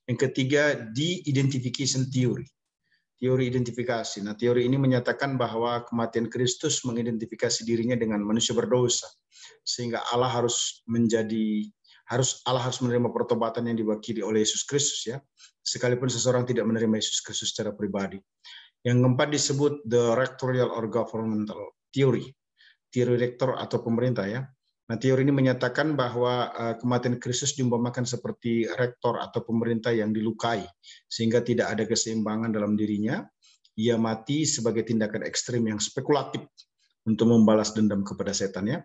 Yang ketiga, de-identification theory. Teori identifikasi. Nah, teori ini menyatakan bahwa kematian Kristus mengidentifikasi dirinya dengan manusia berdosa, sehingga Allah harus menerima pertobatan yang diwakili oleh Yesus Kristus ya, sekalipun seseorang tidak menerima Yesus Kristus secara pribadi. Yang keempat disebut the rectorial or governmental theory, teori rektor atau pemerintah ya. Nah, teori ini menyatakan bahwa kematian Kristus diumpamakan seperti rektor atau pemerintah yang dilukai, sehingga tidak ada keseimbangan dalam dirinya. Ia mati sebagai tindakan ekstrim yang spekulatif untuk membalas dendam kepada setan ya.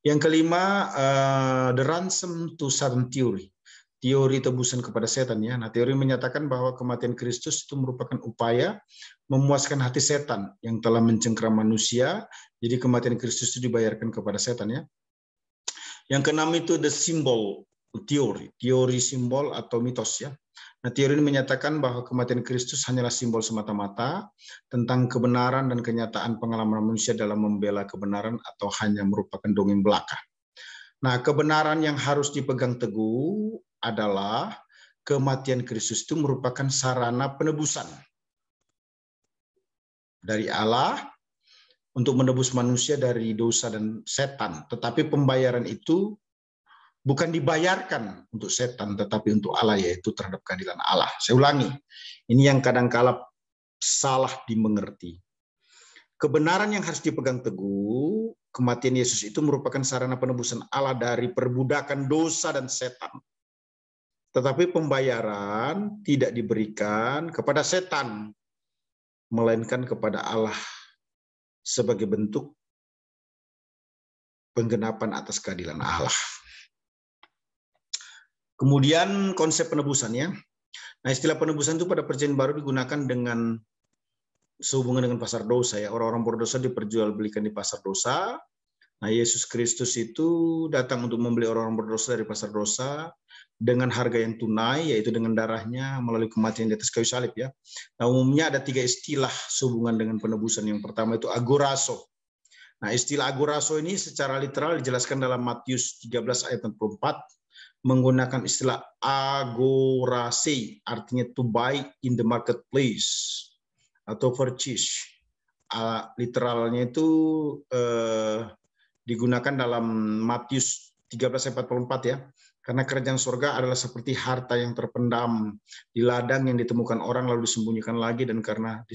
Yang kelima, the ransom to Satan theory, teori tebusan kepada setan ya. Nah, teori menyatakan bahwa kematian Kristus itu merupakan upaya memuaskan hati setan yang telah mencengkeram manusia. Jadi kematian Kristus itu dibayarkan kepada setan ya. Yang keenam itu the symbol theory, teori simbol atau mitos ya. Nah, teori ini menyatakan bahwa kematian Kristus hanyalah simbol semata-mata tentang kebenaran dan kenyataan pengalaman manusia dalam membela kebenaran atau hanya merupakan dongeng belaka. Nah, kebenaran yang harus dipegang teguh adalah kematian Kristus itu merupakan sarana penebusan dari Allah untuk menebus manusia dari dosa dan setan. Tetapi pembayaran itu bukan dibayarkan untuk setan, tetapi untuk Allah, yaitu terhadap keadilan Allah. Saya ulangi, ini yang kadang-kala salah dimengerti. Kebenaran yang harus dipegang teguh, kematian Yesus itu merupakan sarana penebusan Allah dari perbudakan dosa dan setan. Tetapi pembayaran tidak diberikan kepada setan, melainkan kepada Allah sebagai bentuk penggenapan atas keadilan Allah. Kemudian konsep penebusan ya. Nah, istilah penebusan itu pada Perjanjian Baru digunakan dengan sehubungan dengan pasar dosa ya. Orang-orang berdosa diperjualbelikan di pasar dosa. Nah, Yesus Kristus itu datang untuk membeli orang-orang berdosa dari pasar dosa dengan harga yang tunai, yaitu dengan darahnya melalui kematian di atas kayu salib ya. Nah, umumnya ada 3 istilah sehubungan dengan penebusan. Yang pertama itu agorazo. Nah, istilah agorazo ini secara literal dijelaskan dalam Matius 13 ayat 44 menggunakan istilah agorase, artinya to buy in the marketplace atau purchase. Literalnya itu digunakan dalam Matius 13 ayat 44 ya. Karena kerajaan surga adalah seperti harta yang terpendam di ladang yang ditemukan orang lalu disembunyikan lagi, dan karena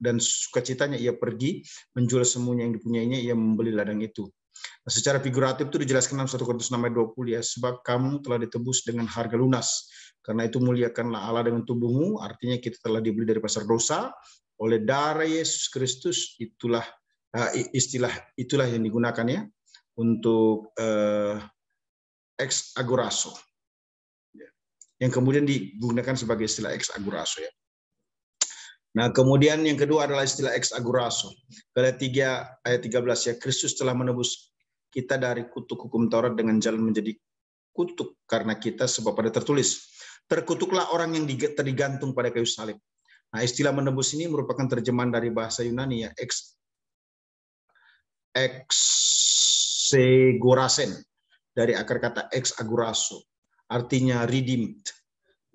sukacitanya ia pergi menjual semuanya yang dipunyainya, ia membeli ladang itu. Nah, secara figuratif itu dijelaskan dalam 1 Korintus 6 ayat 20 ya, sebab kamu telah ditebus dengan harga lunas. Karena itu muliakanlah Allah dengan tubuhmu, artinya kita telah dibeli dari pasar dosa oleh darah Yesus Kristus. Itulah itulah yang digunakan ya untuk ex agorazo, yang kemudian digunakan sebagai istilah ex agorazo ya. Nah, kemudian yang kedua adalah istilah ex agorazo. Galatia 3 ayat 13 ya, Kristus telah menebus kita dari kutuk hukum Taurat dengan jalan menjadi kutuk karena kita, sebab ada tertulis, terkutuklah orang yang digantung pada kayu salib. Nah, istilah menebus ini merupakan terjemahan dari bahasa Yunani ya, exegorasen, dari akar kata ex agorazo, artinya redeemed.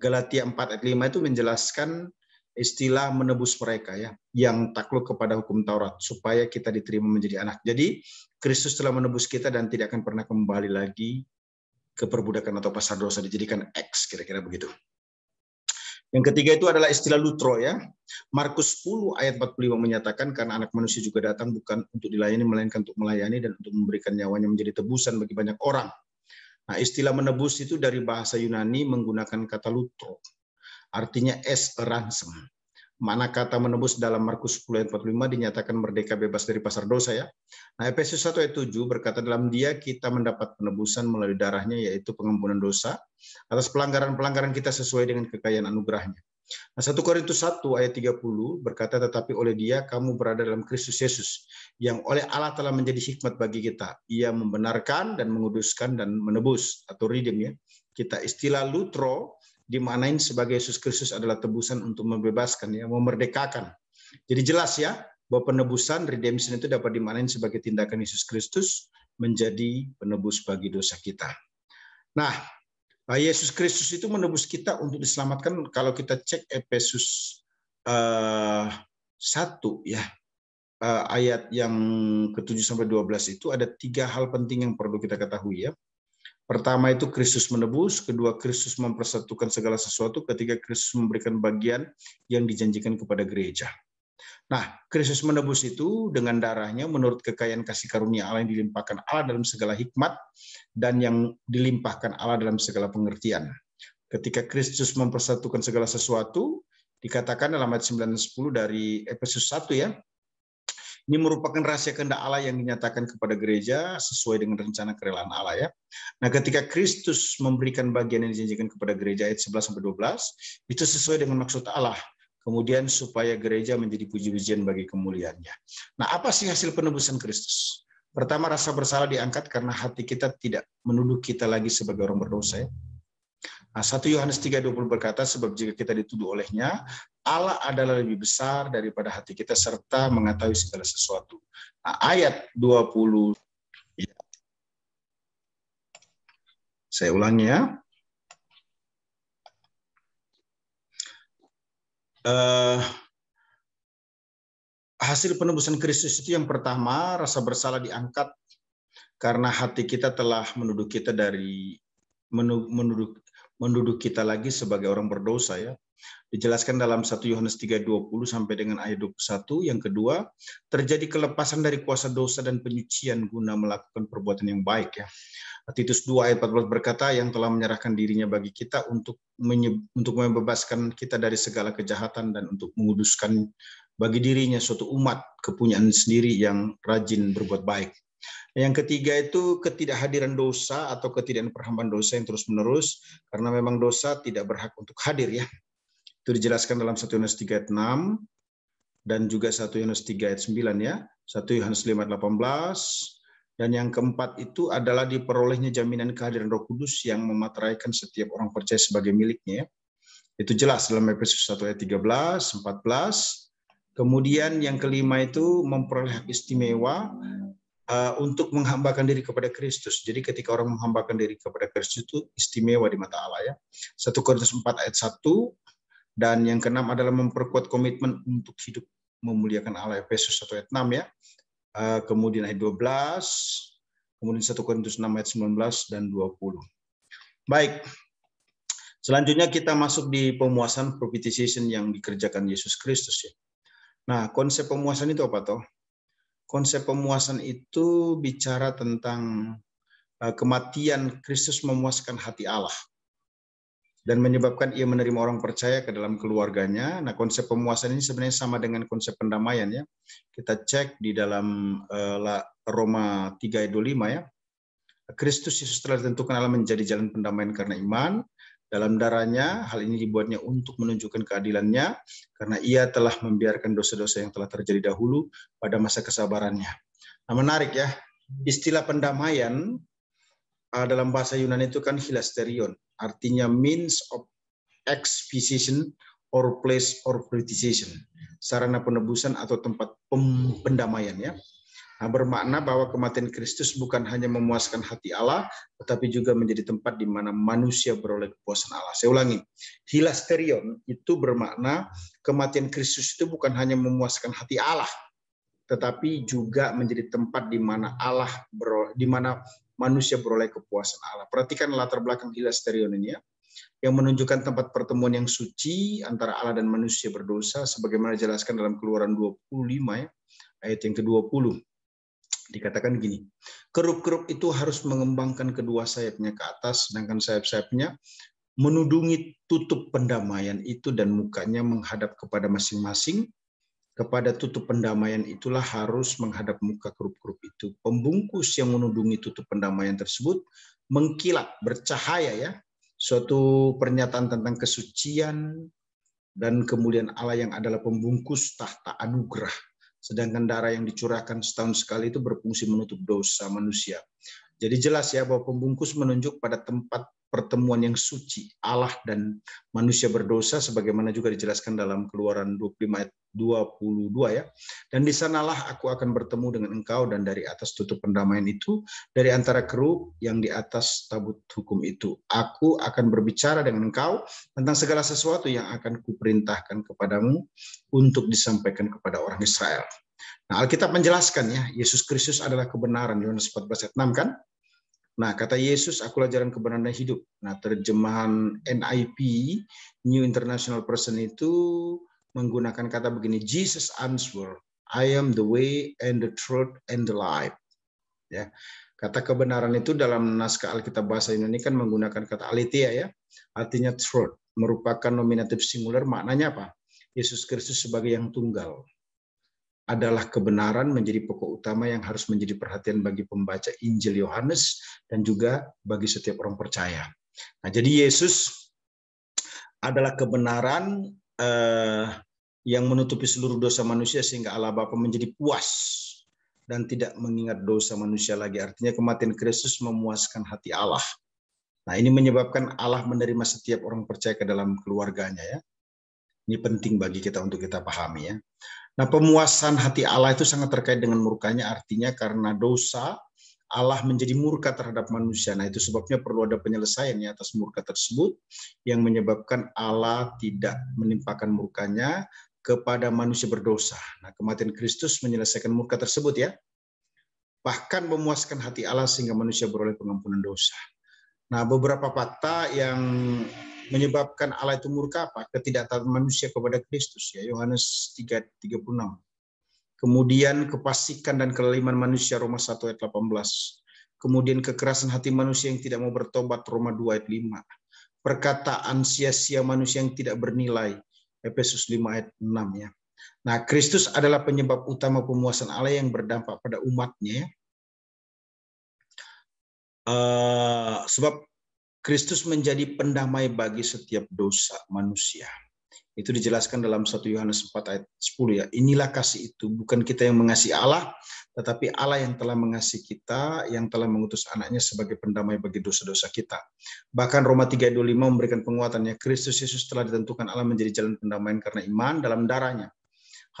Galatia 4 ayat 5 itu menjelaskan istilah menebus mereka ya, yang takluk kepada hukum Taurat, supaya kita diterima menjadi anak. Jadi Kristus telah menebus kita dan tidak akan pernah kembali lagi ke perbudakan atau pasar dosa, dijadikan ex, kira-kira begitu. Yang ketiga itu adalah istilah lutro ya. Markus 10 ayat 45 menyatakan karena anak manusia juga datang bukan untuk dilayani melainkan untuk melayani dan untuk memberikan nyawanya menjadi tebusan bagi banyak orang. Nah, istilah menebus itu dari bahasa Yunani menggunakan kata lutro. Artinya as a ransom. Mana kata menebus dalam Markus 10 ayat 45 dinyatakan merdeka bebas dari pasar dosa ya. Nah, Efesus 1 ayat 7 berkata dalam dia kita mendapat penebusan melalui darahnya yaitu pengampunan dosa atas pelanggaran-pelanggaran kita sesuai dengan kekayaan anugerahnya. Nah, 1 Korintus 1 ayat 30 berkata tetapi oleh dia kamu berada dalam Kristus Yesus yang oleh Allah telah menjadi hikmat bagi kita. Ia membenarkan dan menguduskan dan menebus atau redeem ya. Kita istilah lutro dimanain sebagai Yesus Kristus adalah tebusan untuk membebaskan ya, memerdekakan. Jadi jelas ya bahwa penebusan redemption itu dapat dimanain sebagai tindakan Yesus Kristus menjadi penebus bagi dosa kita. Nah, Yesus Kristus itu menebus kita untuk diselamatkan. Kalau kita cek Efesus 1 ya, ayat yang ke-7 sampai 12 itu ada 3 hal penting yang perlu kita ketahui ya. Pertama itu Kristus menebus, kedua Kristus mempersatukan segala sesuatu, ketiga Kristus memberikan bagian yang dijanjikan kepada gereja. Nah, Kristus menebus itu dengan darahnya menurut kekayaan kasih karunia Allah yang dilimpahkan Allah dalam segala hikmat dan yang dilimpahkan Allah dalam segala pengertian. Ketika Kristus mempersatukan segala sesuatu, dikatakan dalam ayat 9 dan 10 dari Efesus 1 ya, ini merupakan rahasia kehendak Allah yang dinyatakan kepada gereja sesuai dengan rencana kerelaan Allah ya. Nah, ketika Kristus memberikan bagian yang dijanjikan kepada gereja ayat 11 sampai 12, itu sesuai dengan maksud Allah. Kemudian supaya gereja menjadi puji-pujian bagi kemuliaannya. Nah, apa sih hasil penebusan Kristus? Pertama, rasa bersalah diangkat karena hati kita tidak menuduh kita lagi sebagai orang berdosa ya. Nah, 1 Yohanes 3:20 berkata, sebab jika kita dituduh olehnya, Allah adalah lebih besar daripada hati kita serta mengetahui segala sesuatu. Nah, ayat 20, ya. Saya ulangi ya. Hasil penebusan Kristus itu yang pertama, rasa bersalah diangkat karena hati kita telah menuduh kita menuduh kita lagi sebagai orang berdosa ya. Dijelaskan dalam 1 Yohanes 3:20 sampai dengan ayat 21. Yang kedua, terjadi kelepasan dari kuasa dosa dan penyucian guna melakukan perbuatan yang baik ya. Titus 2 ayat 14 berkata yang telah menyerahkan dirinya bagi kita untuk membebaskan kita dari segala kejahatan dan untuk menguduskan bagi dirinya suatu umat kepunyaan sendiri yang rajin berbuat baik. Yang ketiga itu ketidakhadiran dosa atau ketidakperhambaan dosa yang terus-menerus karena memang dosa tidak berhak untuk hadir ya. Itu dijelaskan dalam 1 Yohanes 3 ayat 6 dan juga 1 Yohanes 3 ayat 9 ya. 1 Yohanes 5 ayat 18. Dan yang keempat itu adalah diperolehnya jaminan kehadiran Roh Kudus yang memateraikan setiap orang percaya sebagai miliknya ya. Itu jelas dalam Efesus 1 ayat 13, 14. Kemudian yang kelima itu memperoleh hak istimewa untuk menghambakan diri kepada Kristus. Jadi ketika orang menghambakan diri kepada Kristus itu istimewa di mata Allah ya. 1 Korintus 4 ayat 1. Dan yang keenam adalah memperkuat komitmen untuk hidup memuliakan Allah, Efesus 1 ayat 6 ya. Kemudian ayat 12, kemudian 1 Korintus 6 ayat 19 dan 20. Baik, selanjutnya kita masuk di pemuasan propitiation yang dikerjakan Yesus Kristus ya. Nah, konsep pemuasan itu apa toh? Konsep pemuasan itu bicara tentang kematian Kristus memuaskan hati Allah dan menyebabkan ia menerima orang percaya ke dalam keluarganya. Nah, konsep pemuasan ini sebenarnya sama dengan konsep pendamaian ya. Kita cek di dalam Roma 3 ayat 25 ya. Kristus Yesus telah ditentukan Allah menjadi jalan pendamaian karena iman. Dalam darahnya, hal ini dibuatnya untuk menunjukkan keadilannya karena ia telah membiarkan dosa-dosa yang telah terjadi dahulu pada masa kesabarannya. Nah, menarik ya. Istilah pendamaian dalam bahasa Yunani itu kan hilasterion, artinya means of exposition or place or propitiation, sarana penebusan atau tempat pendamaian ya. Nah, bermakna bahwa kematian Kristus bukan hanya memuaskan hati Allah, tetapi juga menjadi tempat di mana manusia beroleh kepuasan Allah. Saya ulangi, hilasterion itu bermakna kematian Kristus itu bukan hanya memuaskan hati Allah, tetapi juga menjadi tempat di mana manusia beroleh kepuasan Allah. Perhatikan latar belakang hilasterion ini ya. yang menunjukkan tempat pertemuan yang suci antara Allah dan manusia berdosa sebagaimana dijelaskan dalam Keluaran 25 ya, ayat yang ke-20. Dikatakan gini, kerub-kerub itu harus mengembangkan kedua sayapnya ke atas, sedangkan sayap-sayapnya menudungi tutup pendamaian itu dan mukanya menghadap kepada masing-masing. Kepada tutup pendamaian itulah harus menghadap muka kerub-kerub itu. Pembungkus yang menudungi tutup pendamaian tersebut mengkilat, bercahaya ya. Suatu pernyataan tentang kesucian dan kemuliaan Allah yang adalah pembungkus tahta anugerah. Sedangkan darah yang dicurahkan setahun sekali itu berfungsi menutup dosa manusia. Jadi jelas ya bahwa pembungkus menunjuk pada tempat pertemuan yang suci, Allah dan manusia berdosa, sebagaimana juga dijelaskan dalam Keluaran 25 ayat 22 ya. Dan di sanalah aku akan bertemu dengan engkau, dan dari atas tutup pendamaian itu, dari antara kerub yang di atas tabut hukum itu, aku akan berbicara dengan engkau tentang segala sesuatu yang akan kuperintahkan kepadamu untuk disampaikan kepada orang Israel. Nah, Alkitab menjelaskan ya, Yesus Kristus adalah kebenaran, Yohanes 14 ayat 6 kan? Nah, kata Yesus, akulah jalan kebenaran dan hidup. Nah, terjemahan NIV, New International Version itu menggunakan kata begini, Jesus answer, I am the way and the truth and the life. Ya, kata kebenaran itu dalam naskah Alkitab bahasa Indonesia kan menggunakan kata aletheia ya, artinya truth, merupakan nominatif singular, maknanya apa? Yesus Kristus sebagai yang tunggal adalah kebenaran menjadi pokok utama yang harus menjadi perhatian bagi pembaca Injil Yohanes dan juga bagi setiap orang percaya. Nah, jadi Yesus adalah kebenaran yang menutupi seluruh dosa manusia sehingga Allah Bapa menjadi puas dan tidak mengingat dosa manusia lagi. Artinya kematian Kristus memuaskan hati Allah. Nah, ini menyebabkan Allah menerima setiap orang percaya ke dalam keluarganya ya. Ini penting bagi kita untuk kita pahami ya. Nah, pemuasan hati Allah itu sangat terkait dengan murkanya, artinya karena dosa, Allah menjadi murka terhadap manusia. Nah, itu sebabnya perlu ada penyelesaian atas murka tersebut, yang menyebabkan Allah tidak menimpakan murkanya kepada manusia berdosa. Nah, kematian Kristus menyelesaikan murka tersebut ya. Bahkan memuaskan hati Allah sehingga manusia beroleh pengampunan dosa. Nah, beberapa fakta yang menyebabkan Allah itu murka apa? Ketidaktaatan manusia kepada Kristus ya, Yohanes 3:36. Kemudian kefasikan dan kelaliman manusia, Roma 1 ayat 18. Kemudian kekerasan hati manusia yang tidak mau bertobat, Roma 2 ayat 5. Perkataan sia-sia manusia yang tidak bernilai, Efesus 5 ayat 6 ya. Nah, Kristus adalah penyebab utama pemuasan Allah yang berdampak pada umatnya. Sebab Kristus menjadi pendamai bagi setiap dosa manusia. Itu dijelaskan dalam 1 Yohanes 4 ayat 10 ya. Inilah kasih itu, bukan kita yang mengasihi Allah, tetapi Allah yang telah mengasihi kita, yang telah mengutus anaknya sebagai pendamai bagi dosa-dosa kita. Bahkan Roma 3:25 memberikan penguatannya, Kristus Yesus telah ditentukan Allah menjadi jalan pendamaian karena iman dalam darahnya.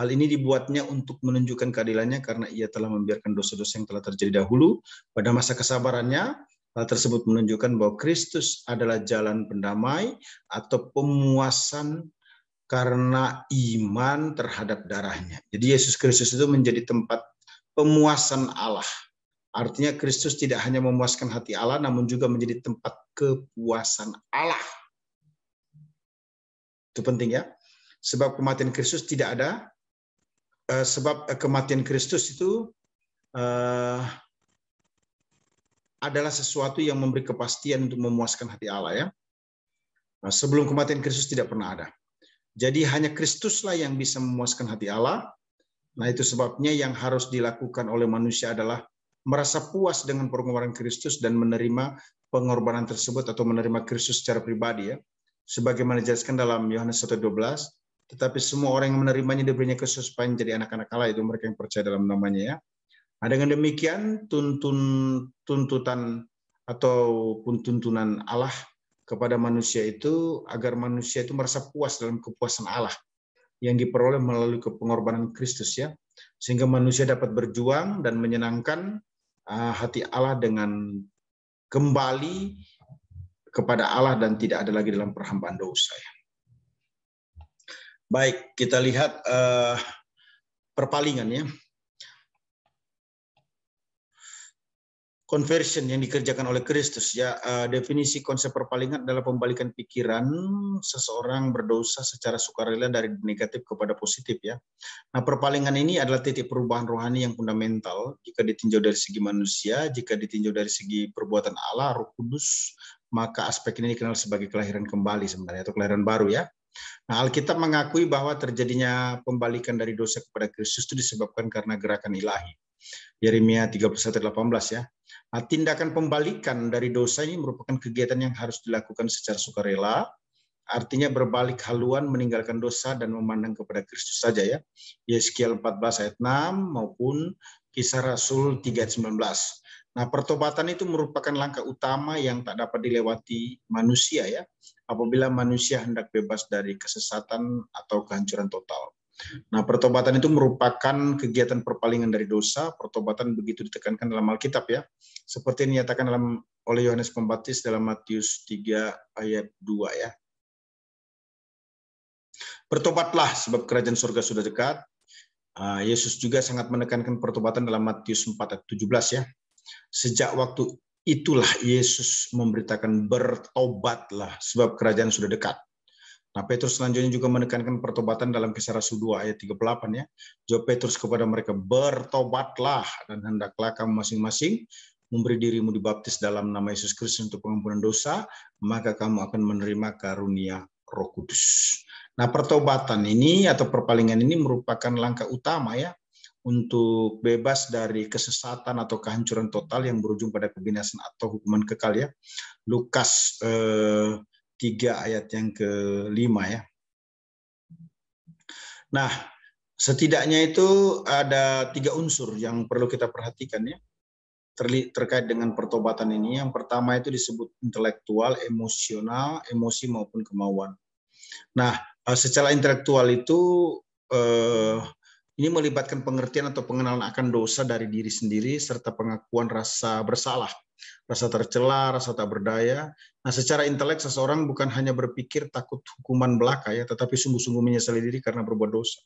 Hal ini dibuatnya untuk menunjukkan keadilannya karena ia telah membiarkan dosa-dosa yang telah terjadi dahulu pada masa kesabarannya. Hal tersebut menunjukkan bahwa Kristus adalah jalan pendamai atau pemuasan karena iman terhadap darahnya. Jadi Yesus Kristus itu menjadi tempat pemuasan Allah. Artinya Kristus tidak hanya memuaskan hati Allah, namun juga menjadi tempat kepuasan Allah. Itu penting ya. Sebab kematian Kristus tidak ada. Sebab kematian Kristus itu adalah sesuatu yang memberi kepastian untuk memuaskan hati Allah ya. Nah, sebelum kematian Kristus tidak pernah ada. Jadi hanya Kristuslah yang bisa memuaskan hati Allah. Nah, itu sebabnya yang harus dilakukan oleh manusia adalah merasa puas dengan pengorbanan Kristus dan menerima pengorbanan tersebut atau menerima Kristus secara pribadi ya. Sebagaimana dijelaskan dalam Yohanes 1:12, tetapi semua orang yang menerimanya diberinya Kristus supaya menjadi anak-anak Allah, itu mereka yang percaya dalam namanya ya. Nah, dengan demikian tuntutan ataupun tuntunan Allah kepada manusia itu agar manusia itu merasa puas dalam kepuasan Allah yang diperoleh melalui pengorbanan Kristus ya, sehingga manusia dapat berjuang dan menyenangkan hati Allah dengan kembali kepada Allah dan tidak ada lagi dalam perhambaan dosa ya. Baik, kita lihat perpalingan ya. conversion yang dikerjakan oleh Kristus ya. Definisi konsep perpalingan adalah pembalikan pikiran seseorang berdosa secara sukarela dari negatif kepada positif ya. Nah, perpalingan ini adalah titik perubahan rohani yang fundamental jika ditinjau dari segi manusia, jika ditinjau dari segi perbuatan Allah, Roh Kudus, maka aspek ini dikenal sebagai kelahiran kembali sebenarnya atau kelahiran baru ya. Nah, Alkitab mengakui bahwa terjadinya pembalikan dari dosa kepada Kristus itu disebabkan karena gerakan ilahi. Yeremia 31:18 ya. Nah, tindakan pembalikan dari dosa ini merupakan kegiatan yang harus dilakukan secara sukarela, artinya berbalik haluan meninggalkan dosa dan memandang kepada Kristus saja ya. Yeskiel 14 ayat 6 maupun Kisah Rasul 3 ayat 19. Nah, pertobatan itu merupakan langkah utama yang tak dapat dilewati manusia ya, apabila manusia hendak bebas dari kesesatan atau kehancuran total. Nah, pertobatan itu merupakan kegiatan perpalingan dari dosa. Pertobatan begitu ditekankan dalam Alkitab ya. Seperti yang dinyatakan oleh Yohanes Pembaptis dalam Matius 3 ayat 2 ya. Bertobatlah sebab kerajaan surga sudah dekat. Yesus juga sangat menekankan pertobatan dalam Matius 4 ayat 17 ya. Sejak waktu itulah Yesus memberitakan bertobatlah sebab kerajaan sudah dekat. Nah, Petrus selanjutnya juga menekankan pertobatan dalam Kisah Rasul 2 ayat 38 ya. Jawab Petrus kepada mereka, bertobatlah dan hendaklah kamu masing-masing memberi dirimu dibaptis dalam nama Yesus Kristus untuk pengampunan dosa, maka kamu akan menerima karunia Roh Kudus. Nah, pertobatan ini atau perpalingan ini merupakan langkah utama ya untuk bebas dari kesesatan atau kehancuran total yang berujung pada kebinasan atau hukuman kekal ya. Lukas 3 ayat yang ke-5 ya. Nah, setidaknya itu ada 3 unsur yang perlu kita perhatikan ya terkait dengan pertobatan ini. Yang pertama itu disebut intelektual, emosional, emosi maupun kemauan. Nah, secara intelektual itu ini melibatkan pengertian atau pengenalan akan dosa dari diri sendiri serta pengakuan rasa bersalah, rasa tercela, rasa tak berdaya. Nah, secara intelek seseorang bukan hanya berpikir takut hukuman belaka ya, tetapi sungguh-sungguh menyesali diri karena berbuat dosa.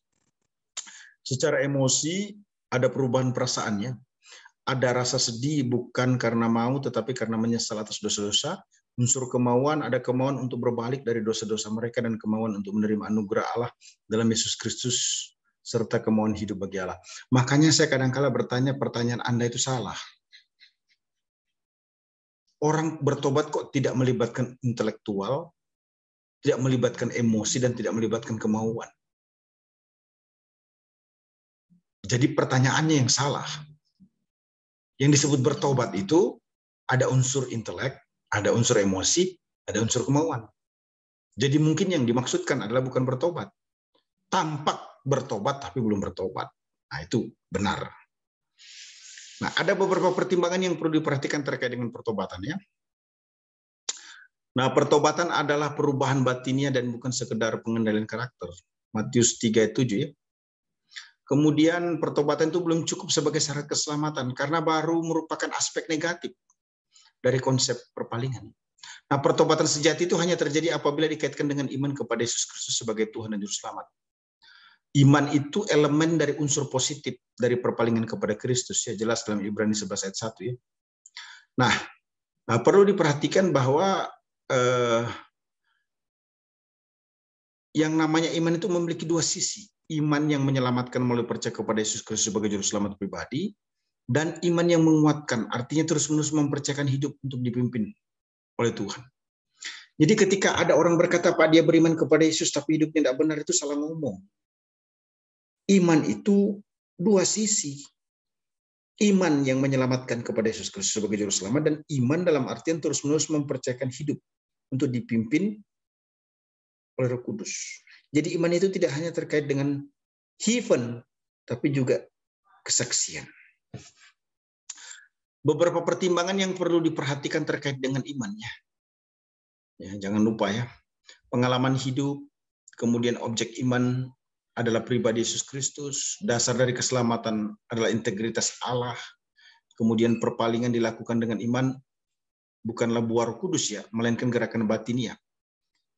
Secara emosi ada perubahan perasaannya. Ada rasa sedih bukan karena mau tetapi karena menyesal atas dosa-dosa. Unsur kemauan, ada kemauan untuk berbalik dari dosa-dosa mereka dan kemauan untuk menerima anugerah Allah dalam Yesus Kristus serta kemauan hidup bagi Allah. Makanya saya kadang-kala bertanya, pertanyaan Anda itu salah. Orang bertobat kok tidak melibatkan intelektual, tidak melibatkan emosi, dan tidak melibatkan kemauan. Jadi pertanyaannya yang salah. Yang disebut bertobat itu ada unsur intelek, ada unsur emosi, ada unsur kemauan. Jadi mungkin yang dimaksudkan adalah bukan bertobat. Tampak bertobat tapi belum bertobat. Nah, itu benar. Nah, ada beberapa pertimbangan yang perlu diperhatikan terkait dengan pertobatan ya. Nah, pertobatan adalah perubahan batinnya dan bukan sekedar pengendalian karakter. Matius 3 ayat 7 ya. Kemudian pertobatan itu belum cukup sebagai syarat keselamatan karena baru merupakan aspek negatif dari konsep perpalingan. Nah, pertobatan sejati itu hanya terjadi apabila dikaitkan dengan iman kepada Yesus Kristus sebagai Tuhan dan Juru Selamat. Iman itu elemen dari unsur positif dari perpalingan kepada Kristus ya, jelas dalam Ibrani 11 ayat 1 ya. Nah, perlu diperhatikan bahwa yang namanya iman itu memiliki 2 sisi. Iman yang menyelamatkan melalui percaya kepada Yesus Kristus sebagai Juru Selamat pribadi, dan iman yang menguatkan, artinya terus-menerus mempercayakan hidup untuk dipimpin oleh Tuhan. Jadi ketika ada orang berkata, Pak, dia beriman kepada Yesus tapi hidupnya tidak benar, itu salah ngomong. Iman itu 2 sisi. Iman yang menyelamatkan kepada Yesus Kristus sebagai Juru Selamat, dan iman dalam artian terus-menerus mempercayakan hidup untuk dipimpin oleh Roh Kudus. Jadi iman itu tidak hanya terkait dengan heaven, tapi juga kesaksian. Beberapa pertimbangan yang perlu diperhatikan terkait dengan imannya. Ya, jangan lupa ya, pengalaman hidup, kemudian objek iman adalah pribadi Yesus Kristus, dasar dari keselamatan adalah integritas Allah, kemudian perpalingan dilakukan dengan iman bukanlah buah Roh Kudus ya, melainkan gerakan batinia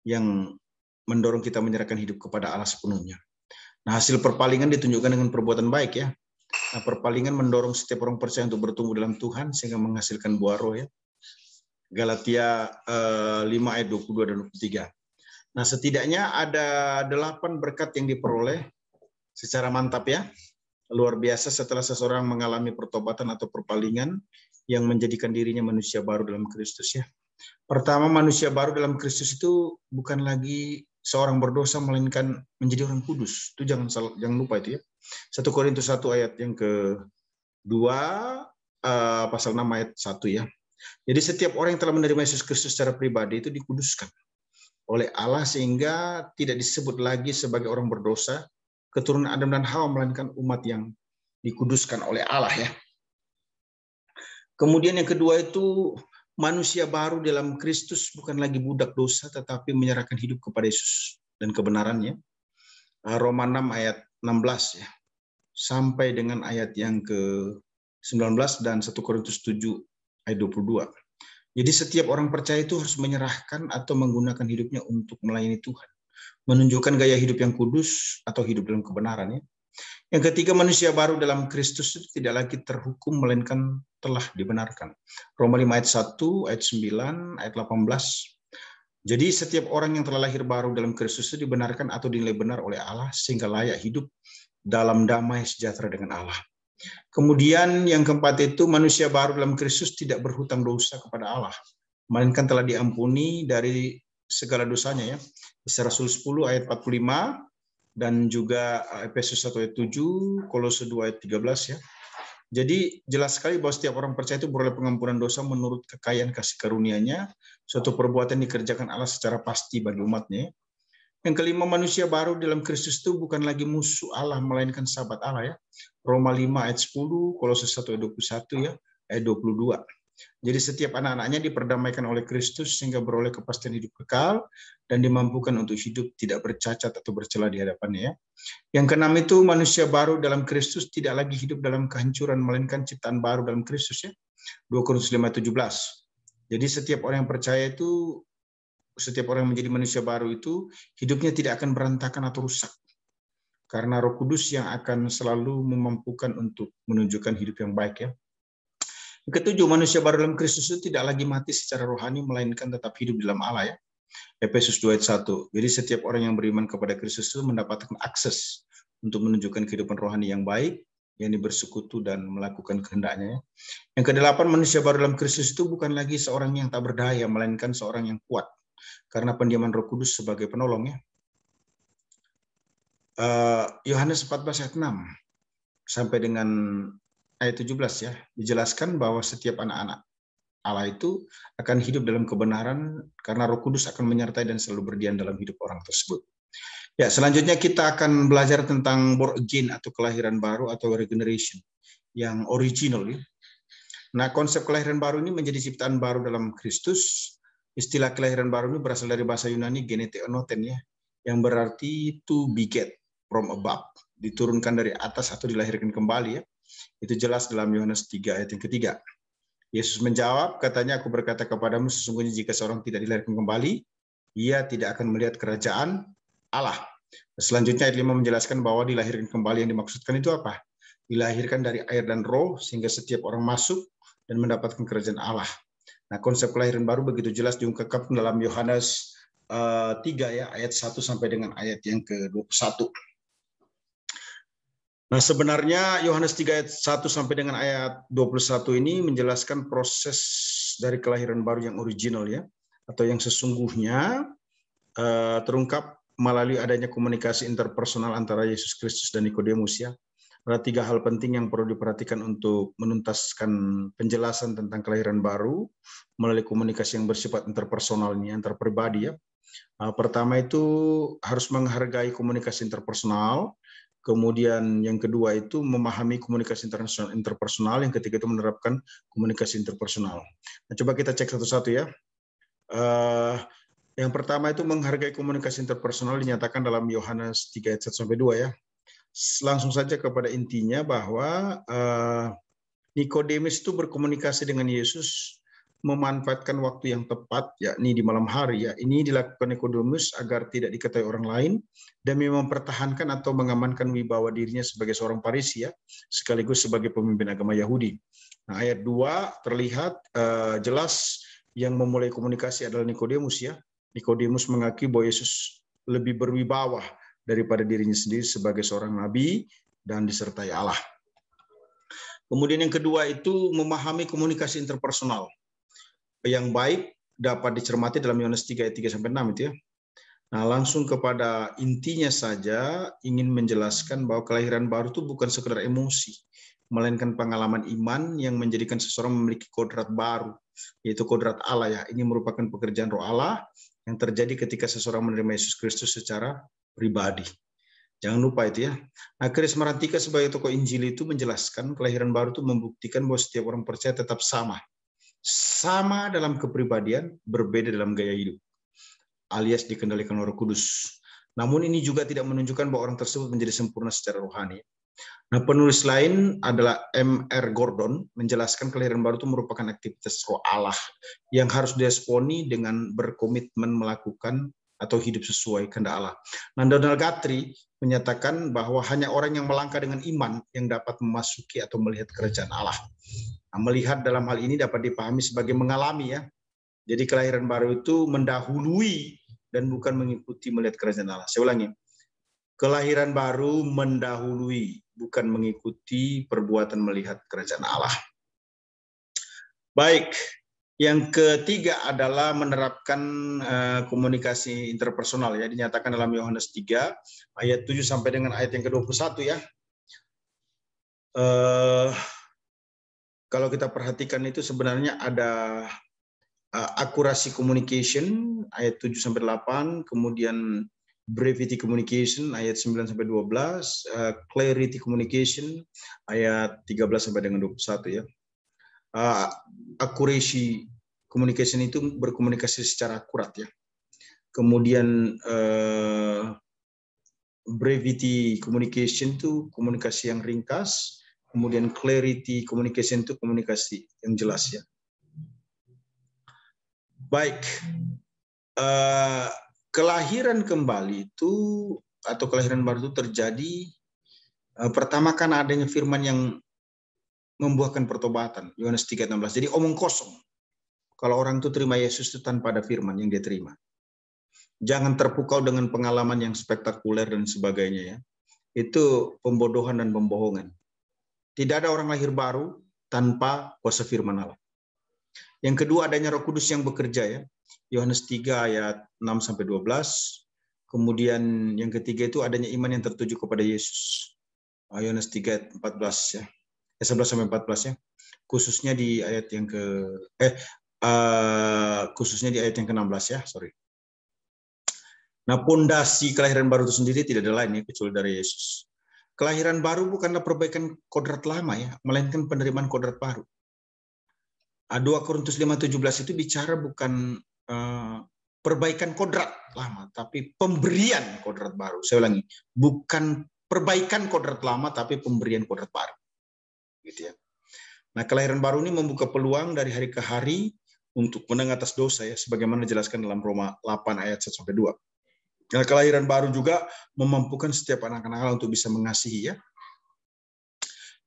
yang mendorong kita menyerahkan hidup kepada Allah sepenuhnya. Nah, hasil perpalingan ditunjukkan dengan perbuatan baik ya. Nah, perpalingan mendorong setiap orang percaya untuk bertumbuh dalam Tuhan sehingga menghasilkan buah roh ya. Galatia 5 ayat 22 dan 23. Nah, setidaknya ada 8 berkat yang diperoleh secara mantap ya. Luar biasa setelah seseorang mengalami pertobatan atau perpalingan yang menjadikan dirinya manusia baru dalam Kristus ya. Pertama, manusia baru dalam Kristus itu bukan lagi seorang berdosa melainkan menjadi orang kudus. Itu jangan lupa itu ya. 1 Korintus 1 ayat yang ke-2 pasal 6 ayat 1 ya. Jadi setiap orang yang telah menerima Yesus Kristus secara pribadi itu dikuduskan oleh Allah sehingga tidak disebut lagi sebagai orang berdosa, keturunan Adam dan Hawa, melainkan umat yang dikuduskan oleh Allah ya. Kemudian yang kedua itu manusia baru dalam Kristus bukan lagi budak dosa tetapi menyerahkan hidup kepada Yesus dan kebenarannya. Roma 6 ayat 16 ya. Sampai dengan ayat yang ke-19 dan 1 Korintus 7 ayat 22. Jadi setiap orang percaya itu harus menyerahkan atau menggunakan hidupnya untuk melayani Tuhan. Menunjukkan gaya hidup yang kudus atau hidup dalam kebenaran ya. Yang ketiga, manusia baru dalam Kristus itu tidak lagi terhukum melainkan telah dibenarkan. Roma 5 ayat 1, ayat 9, ayat 18. Jadi setiap orang yang telah lahir baru dalam Kristus itu dibenarkan atau dinilai benar oleh Allah sehingga layak hidup dalam damai sejahtera dengan Allah. Kemudian yang keempat itu manusia baru dalam Kristus tidak berhutang dosa kepada Allah, melainkan telah diampuni dari segala dosanya ya. Kisah Rasul 10 ayat 45 dan juga Efesus 1 ayat 7, Kolose 2 ayat 13 ya. Jadi jelas sekali bahwa setiap orang percaya itu beroleh pengampunan dosa menurut kekayaan kasih karunia-Nya, suatu perbuatan dikerjakan Allah secara pasti bagi umatnya. Yang kelima, manusia baru dalam Kristus itu bukan lagi musuh Allah, melainkan sahabat Allah ya. Roma 5 ayat 10, Kolose 1 ayat 21 ya, ayat 22. Jadi setiap anak-anaknya diperdamaikan oleh Kristus sehingga beroleh kepastian hidup kekal dan dimampukan untuk hidup tidak bercacat atau bercela di hadapannya ya. Yang keenam itu manusia baru dalam Kristus tidak lagi hidup dalam kehancuran melainkan ciptaan baru dalam Kristus ya. 2 Korintus 5:17. Jadi setiap orang yang percaya itu, setiap orang yang menjadi manusia baru itu hidupnya tidak akan berantakan atau rusak. Karena Roh Kudus yang akan selalu memampukan untuk menunjukkan hidup yang baik ya. Yang ketujuh, manusia baru dalam Kristus itu tidak lagi mati secara rohani, melainkan tetap hidup dalam Allah ya. Efesus 2 ayat 1. Jadi setiap orang yang beriman kepada Kristus itu mendapatkan akses untuk menunjukkan kehidupan rohani yang baik, yang bersekutu dan melakukan kehendaknya. Yang kedelapan, manusia baru dalam Kristus itu bukan lagi seorang yang tak berdaya, melainkan seorang yang kuat. Karena pendiaman Roh Kudus sebagai penolong ya. Yohanes 14 ayat 6 sampai dengan ayat 17 ya, dijelaskan bahwa setiap anak-anak Allah itu akan hidup dalam kebenaran karena Roh Kudus akan menyertai dan selalu berdiam dalam hidup orang tersebut. Ya, selanjutnya kita akan belajar tentang born again atau kelahiran baru atau regeneration yang original ya. Nah, konsep kelahiran baru ini menjadi ciptaan baru dalam Kristus. Istilah kelahiran baru ini berasal dari bahasa Yunani geneteonoten ya, yang berarti to beget from above, diturunkan dari atas atau dilahirkan kembali ya. Itu jelas dalam Yohanes 3 ayat yang ketiga. Yesus menjawab, katanya, aku berkata kepadamu, sesungguhnya jika seorang tidak dilahirkan kembali, ia tidak akan melihat kerajaan Allah. Selanjutnya ayat 5 menjelaskan bahwa dilahirkan kembali yang dimaksudkan itu apa? Dilahirkan dari air dan roh sehingga setiap orang masuk dan mendapatkan kerajaan Allah. Nah, konsep kelahiran baru begitu jelas diungkapkan dalam Yohanes 3 ya, ayat 1 sampai dengan ayat yang ke-21. Nah, sebenarnya Yohanes 3 ayat 1 sampai dengan ayat 21 ini menjelaskan proses dari kelahiran baru yang original ya, atau yang sesungguhnya terungkap melalui adanya komunikasi interpersonal antara Yesus Kristus dan Nikodemus ya. Ada 3 hal penting yang perlu diperhatikan untuk menuntaskan penjelasan tentang kelahiran baru melalui komunikasi yang bersifat interpersonalnya, antar pribadi ya. Pertama itu harus menghargai komunikasi interpersonal. Kemudian yang kedua itu memahami komunikasi interpersonal. Yang ketiga itu menerapkan komunikasi interpersonal. Nah, coba kita cek satu-satu ya. Yang pertama itu menghargai komunikasi interpersonal dinyatakan dalam Yohanes 3 ayat 1 sampai 2 ya. Langsung saja kepada intinya bahwa Nikodemus itu berkomunikasi dengan Yesus memanfaatkan waktu yang tepat, yakni di malam hari. Ya, ini dilakukan Nikodemus agar tidak diketahui orang lain demi mempertahankan atau mengamankan wibawa dirinya sebagai seorang Farisi, ya, sekaligus sebagai pemimpin agama Yahudi. Nah, ayat 2 terlihat jelas yang memulai komunikasi adalah Nikodemus, ya. Nikodemus mengakui bahwa Yesus lebih berwibawa daripada dirinya sendiri sebagai seorang nabi dan disertai Allah. Kemudian yang kedua itu memahami komunikasi interpersonal yang baik dapat dicermati dalam Yohanes 3 ayat 3-6 itu, ya. Nah, langsung kepada intinya saja ingin menjelaskan bahwa kelahiran baru itu bukan sekedar emosi, melainkan pengalaman iman yang menjadikan seseorang memiliki kodrat baru, yaitu kodrat Allah, ya. Ini merupakan pekerjaan Roh Allah yang terjadi ketika seseorang menerima Yesus Kristus secara pribadi. Jangan lupa itu, ya. Nah, Chris Marantika sebagai tokoh Injil itu menjelaskan kelahiran baru itu membuktikan bahwa setiap orang percaya tetap sama dalam kepribadian, berbeda dalam gaya hidup, alias dikendalikan oleh Roh Kudus. Namun ini juga tidak menunjukkan bahwa orang tersebut menjadi sempurna secara rohani. Nah, penulis lain adalah M.R. Gordon menjelaskan kelahiran baru itu merupakan aktivitas Roh Allah yang harus diresponi dengan berkomitmen melakukan atau hidup sesuai kehendak Allah. Nah, Donald Guthrie menyatakan bahwa hanya orang yang melangkah dengan iman yang dapat memasuki atau melihat kerajaan Allah. Nah, melihat dalam hal ini dapat dipahami sebagai mengalami, ya. Jadi kelahiran baru itu mendahului dan bukan mengikuti melihat kerajaan Allah. Saya ulangi. Kelahiran baru mendahului, bukan mengikuti perbuatan melihat kerajaan Allah. Baik, yang ketiga adalah menerapkan komunikasi interpersonal, ya, dinyatakan dalam Yohanes 3 ayat 7 sampai dengan ayat yang ke-21, ya. Kalau kita perhatikan itu sebenarnya ada akurasi communication ayat 7 sampai 8, kemudian brevity communication ayat 9 sampai 12, clarity communication ayat 13 sampai dengan 21, ya. Accuracy communication itu berkomunikasi secara akurat, ya. Kemudian brevity communication itu komunikasi yang ringkas, kemudian clarity communication itu komunikasi yang jelas, ya. Baik, kelahiran kembali itu atau kelahiran baru itu terjadi pertama kan adanya firman yang membuahkan pertobatan, Yohanes 3:16. Jadi omong kosong. Kalau orang itu terima Yesus itu tanpa ada firman yang dia terima. Jangan terpukau dengan pengalaman yang spektakuler dan sebagainya, ya. Itu pembodohan dan pembohongan. Tidak ada orang lahir baru tanpa kuasa firman Allah. Yang kedua adanya Roh Kudus yang bekerja, ya. Yohanes 3 ayat 6 sampai 12. Kemudian yang ketiga itu adanya iman yang tertuju kepada Yesus. Yohanes 3 ayat 14, ya. 11 sampai 14, ya. Khususnya di ayat yang ke-16, ya, sorry. Nah, pondasi kelahiran baru itu sendiri tidak ada lain, ya, kecuali dari Yesus. Kelahiran baru bukanlah perbaikan kodrat lama, ya, melainkan penerimaan kodrat baru. 2 Korintus 5:17 itu bicara bukan perbaikan kodrat lama, tapi pemberian kodrat baru. Saya ulangi, bukan perbaikan kodrat lama, tapi pemberian kodrat baru. Gitu, ya. Nah, kelahiran baru ini membuka peluang dari hari ke hari untuk menang atas dosa, ya, sebagaimana dijelaskan dalam Roma 8 ayat 1 sampai 2. Nah, kelahiran baru juga memampukan setiap anak-anak Allah untuk bisa mengasihi, ya.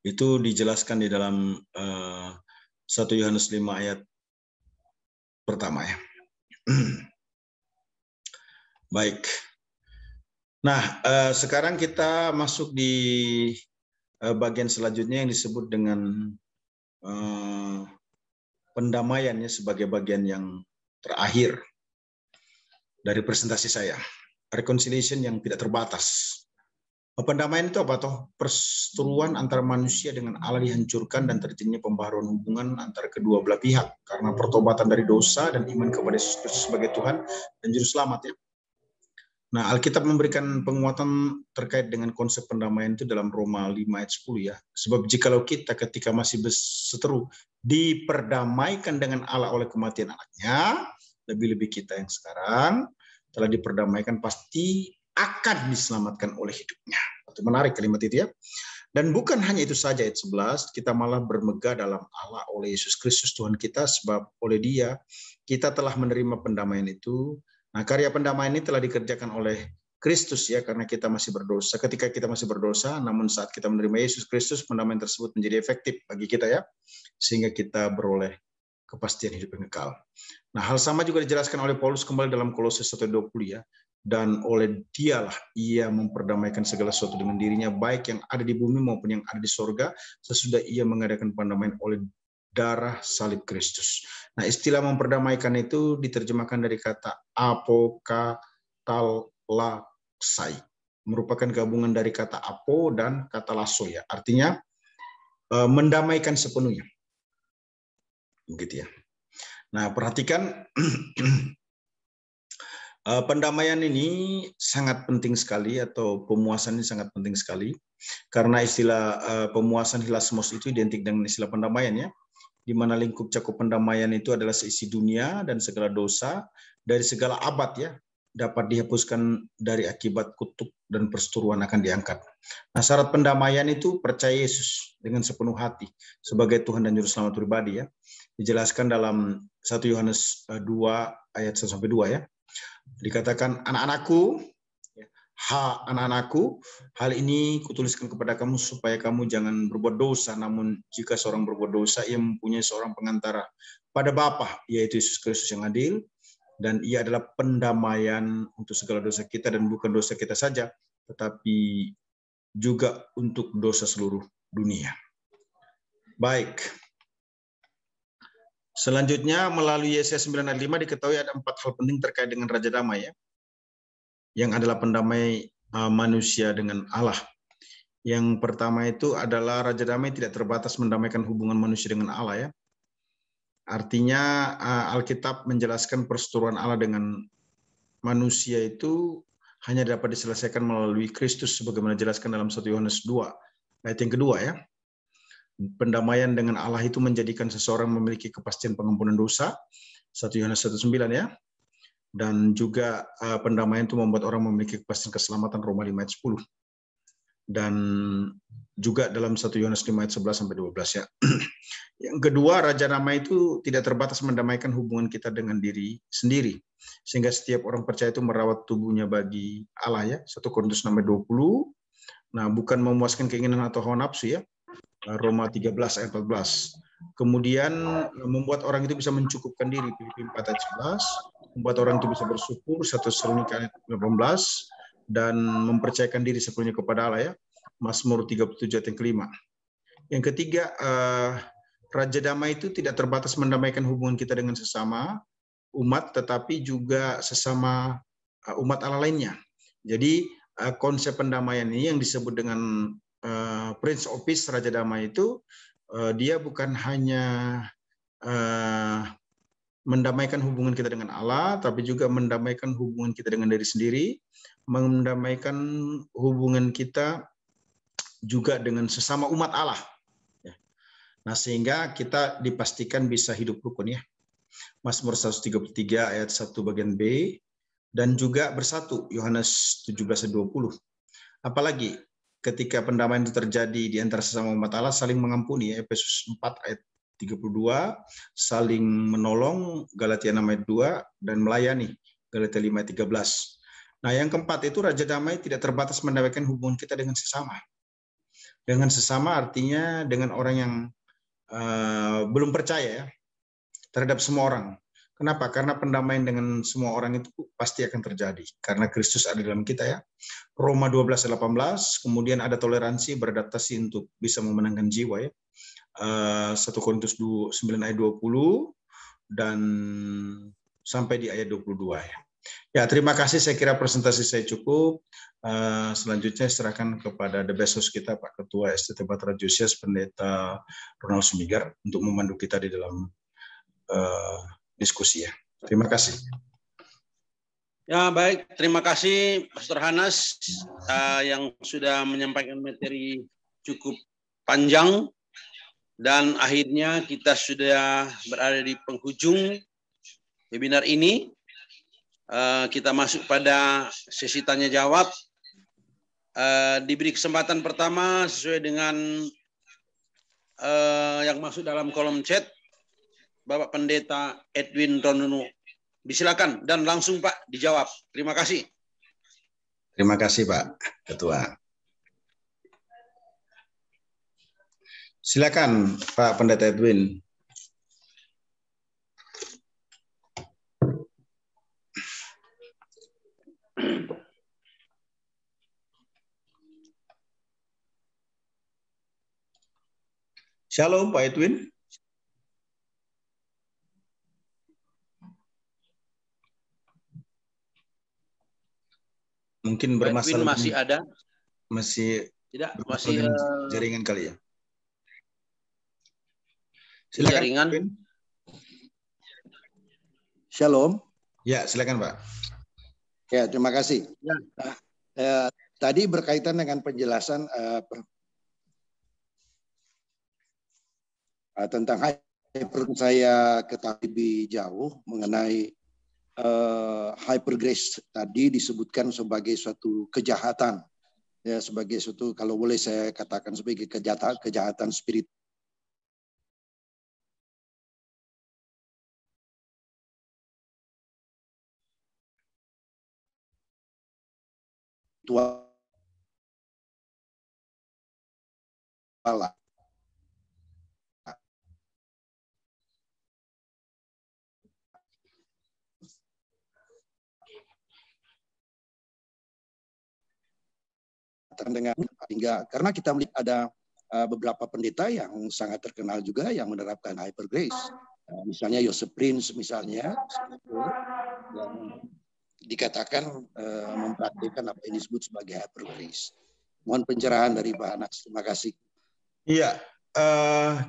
Itu dijelaskan di dalam 1 Yohanes 5 ayat pertama, ya. Baik. Nah, sekarang kita masuk di bagian selanjutnya yang disebut dengan pendamaian, ya, sebagai bagian yang terakhir dari presentasi saya. Reconciliation yang tidak terbatas. Pendamaian itu apa toh? Perseteruan antara manusia dengan Allah dihancurkan dan terjadinya pembaharuan hubungan antara kedua belah pihak karena pertobatan dari dosa dan iman kepada Yesus Kristus sebagai Tuhan dan Juru Selamat, ya. Nah, Alkitab memberikan penguatan terkait dengan konsep pendamaian itu dalam Roma 5 ayat 10, ya. Sebab jikalau kita ketika masih berseteru diperdamaikan dengan Allah oleh kematian anaknya, lebih-lebih kita yang sekarang telah diperdamaikan pasti akan diselamatkan oleh hidupnya. Itu menarik kalimat itu, ya. Dan bukan hanya itu saja, ayat 11, kita malah bermegah dalam Allah oleh Yesus Kristus Tuhan kita, sebab oleh Dia kita telah menerima pendamaian itu. Nah, karya pendamaian ini telah dikerjakan oleh Kristus ya, karena kita masih berdosa. Ketika kita masih berdosa, namun saat kita menerima Yesus Kristus, pendamaian tersebut menjadi efektif bagi kita ya, sehingga kita beroleh kepastian hidup yang kekal. Nah, hal sama juga dijelaskan oleh Paulus kembali dalam Kolose 1:20 ya. Dan oleh Dialah ia memperdamaikan segala sesuatu dengan dirinya, baik yang ada di bumi maupun yang ada di sorga, sesudah ia mengadakan pendamaian oleh darah salib Kristus. Nah, istilah memperdamaikan itu diterjemahkan dari kata apokatalasai, merupakan gabungan dari kata apo dan kata lasso ya, artinya mendamaikan sepenuhnya, begitu ya. Nah, perhatikan pendamaian ini sangat penting sekali, atau pemuasan ini sangat penting sekali, karena istilah pemuasan hilasmos itu identik dengan istilah pendamaian ya, di mana lingkup cakup pendamaian itu adalah seisi dunia dan segala dosa dari segala abad ya, dapat dihapuskan dari akibat kutuk dan perseteruan akan diangkat. Nah, syarat pendamaian itu percaya Yesus dengan sepenuh hati sebagai Tuhan dan Juru Selamat pribadi ya. Dijelaskan dalam 1 Yohanes 2 ayat 1-2 ya. Dikatakan, anak-anakku, hal ini kutuliskan kepada kamu supaya kamu jangan berbuat dosa, namun jika seorang berbuat dosa, ia mempunyai seorang pengantara pada Bapa, yaitu Yesus Kristus yang adil, dan ia adalah pendamaian untuk segala dosa kita, dan bukan dosa kita saja, tetapi juga untuk dosa seluruh dunia. Baik. Selanjutnya, melalui Yesaya 9 ayat 5 diketahui ada 4 hal penting terkait dengan Raja Damai ya, yang adalah pendamai manusia dengan Allah. Yang pertama itu adalah Raja Damai tidak terbatas mendamaikan hubungan manusia dengan Allah ya. Artinya Alkitab menjelaskan perseteruan Allah dengan manusia itu hanya dapat diselesaikan melalui Kristus, sebagaimana dijelaskan dalam 1 Yohanes 2 ayat yang kedua ya. Pendamaian dengan Allah itu menjadikan seseorang memiliki kepastian pengampunan dosa, 1 Yohanes 1:9 ya. Dan juga pendamaian itu membuat orang memiliki kepastian keselamatan, Roma 5 ayat 10. Dan juga dalam 1 Yohanes 5 ayat 11-12 ya. Yang kedua, Raja Damai itu tidak terbatas mendamaikan hubungan kita dengan diri sendiri, sehingga setiap orang percaya itu merawat tubuhnya bagi Allah ya, 1 Korintus 6 ayat 20. Nah, bukan memuaskan keinginan atau hawa nafsu ya, Roma 13 ayat 14. Kemudian membuat orang itu bisa mencukupkan diri, Filipi 4 ayat 11. Membuat orang itu bisa bersyukur, 1 Tesalonika ayat 18. Dan mempercayakan diri sepenuhnya kepada Allah ya, Mazmur 37 ayat yang kelima. Yang ketiga, Raja Damai itu tidak terbatas mendamaikan hubungan kita dengan sesama umat, tetapi juga sesama umat Allah lainnya. Jadi konsep pendamaian ini yang disebut dengan Prince of Peace, Raja Damai itu, dia bukan hanya mendamaikan hubungan kita dengan Allah, tapi juga mendamaikan hubungan kita dengan diri sendiri, mendamaikan hubungan kita juga dengan sesama umat Allah. Nah, sehingga kita dipastikan bisa hidup rukun ya. Mazmur 133 ayat 1 bagian B, dan juga bersatu, Yohanes 17:20. Apalagi ketika pendamaian itu terjadi di antara sesama umat Allah, saling mengampuni, Efesus 4 ayat 32, saling menolong, Galatia 6 ayat 2, dan melayani, Galatia 5 ayat 13. Nah, yang keempat itu Raja Damai tidak terbatas mendamaikan hubungan kita dengan sesama. Dengan sesama artinya dengan orang yang belum percaya ya, terhadap semua orang. Kenapa? Karena pendamaian dengan semua orang itu pasti akan terjadi karena Kristus ada dalam kita ya. Roma 12:18, kemudian ada toleransi, beradaptasi untuk bisa memenangkan jiwa ya. 1 Korintus 9 ayat 20 dan sampai di ayat 22 ya. Ya, terima kasih, saya kira presentasi saya cukup. Selanjutnya serahkan kepada the best host kita, Pak Ketua STT Batra Josias, Pendeta Ronald Sumigar, untuk memandu kita di dalam diskusi ya. Terima kasih. Ya, baik, terima kasih Pastor Hanas yang sudah menyampaikan materi cukup panjang, dan akhirnya kita sudah berada di penghujung webinar ini. Kita masuk pada sesi tanya jawab. diberi kesempatan pertama sesuai dengan yang masuk dalam kolom chat, Bapak Pendeta Edwin Ronunu. Disilakan dan langsung Pak dijawab. Terima kasih. Terima kasih Pak Ketua. Silakan Pak Pendeta Edwin. Shalom Pak Edwin. Mungkin bermasalah. Edwin masih ada? Masih tidak, masih jaringan kali ya. Silakan. Jaringan. Shalom. Ya, silakan Pak. Ya, terima kasih. Ya. Tadi berkaitan dengan penjelasan tentang hyper, saya ketahui lebih jauh mengenai hyper grace tadi disebutkan sebagai suatu kejahatan, ya, sebagai suatu, kalau boleh saya katakan sebagai kejahatan spiritual. Dengan hingga karena kita melihat ada beberapa pendeta yang sangat terkenal juga yang menerapkan hyper grace, misalnya Joseph Prince misalnya, yang dikatakan mempraktikkan apa yang disebut sebagai hyper grace. Mohon pencerahan dari Pak Anas. Terima kasih. Iya,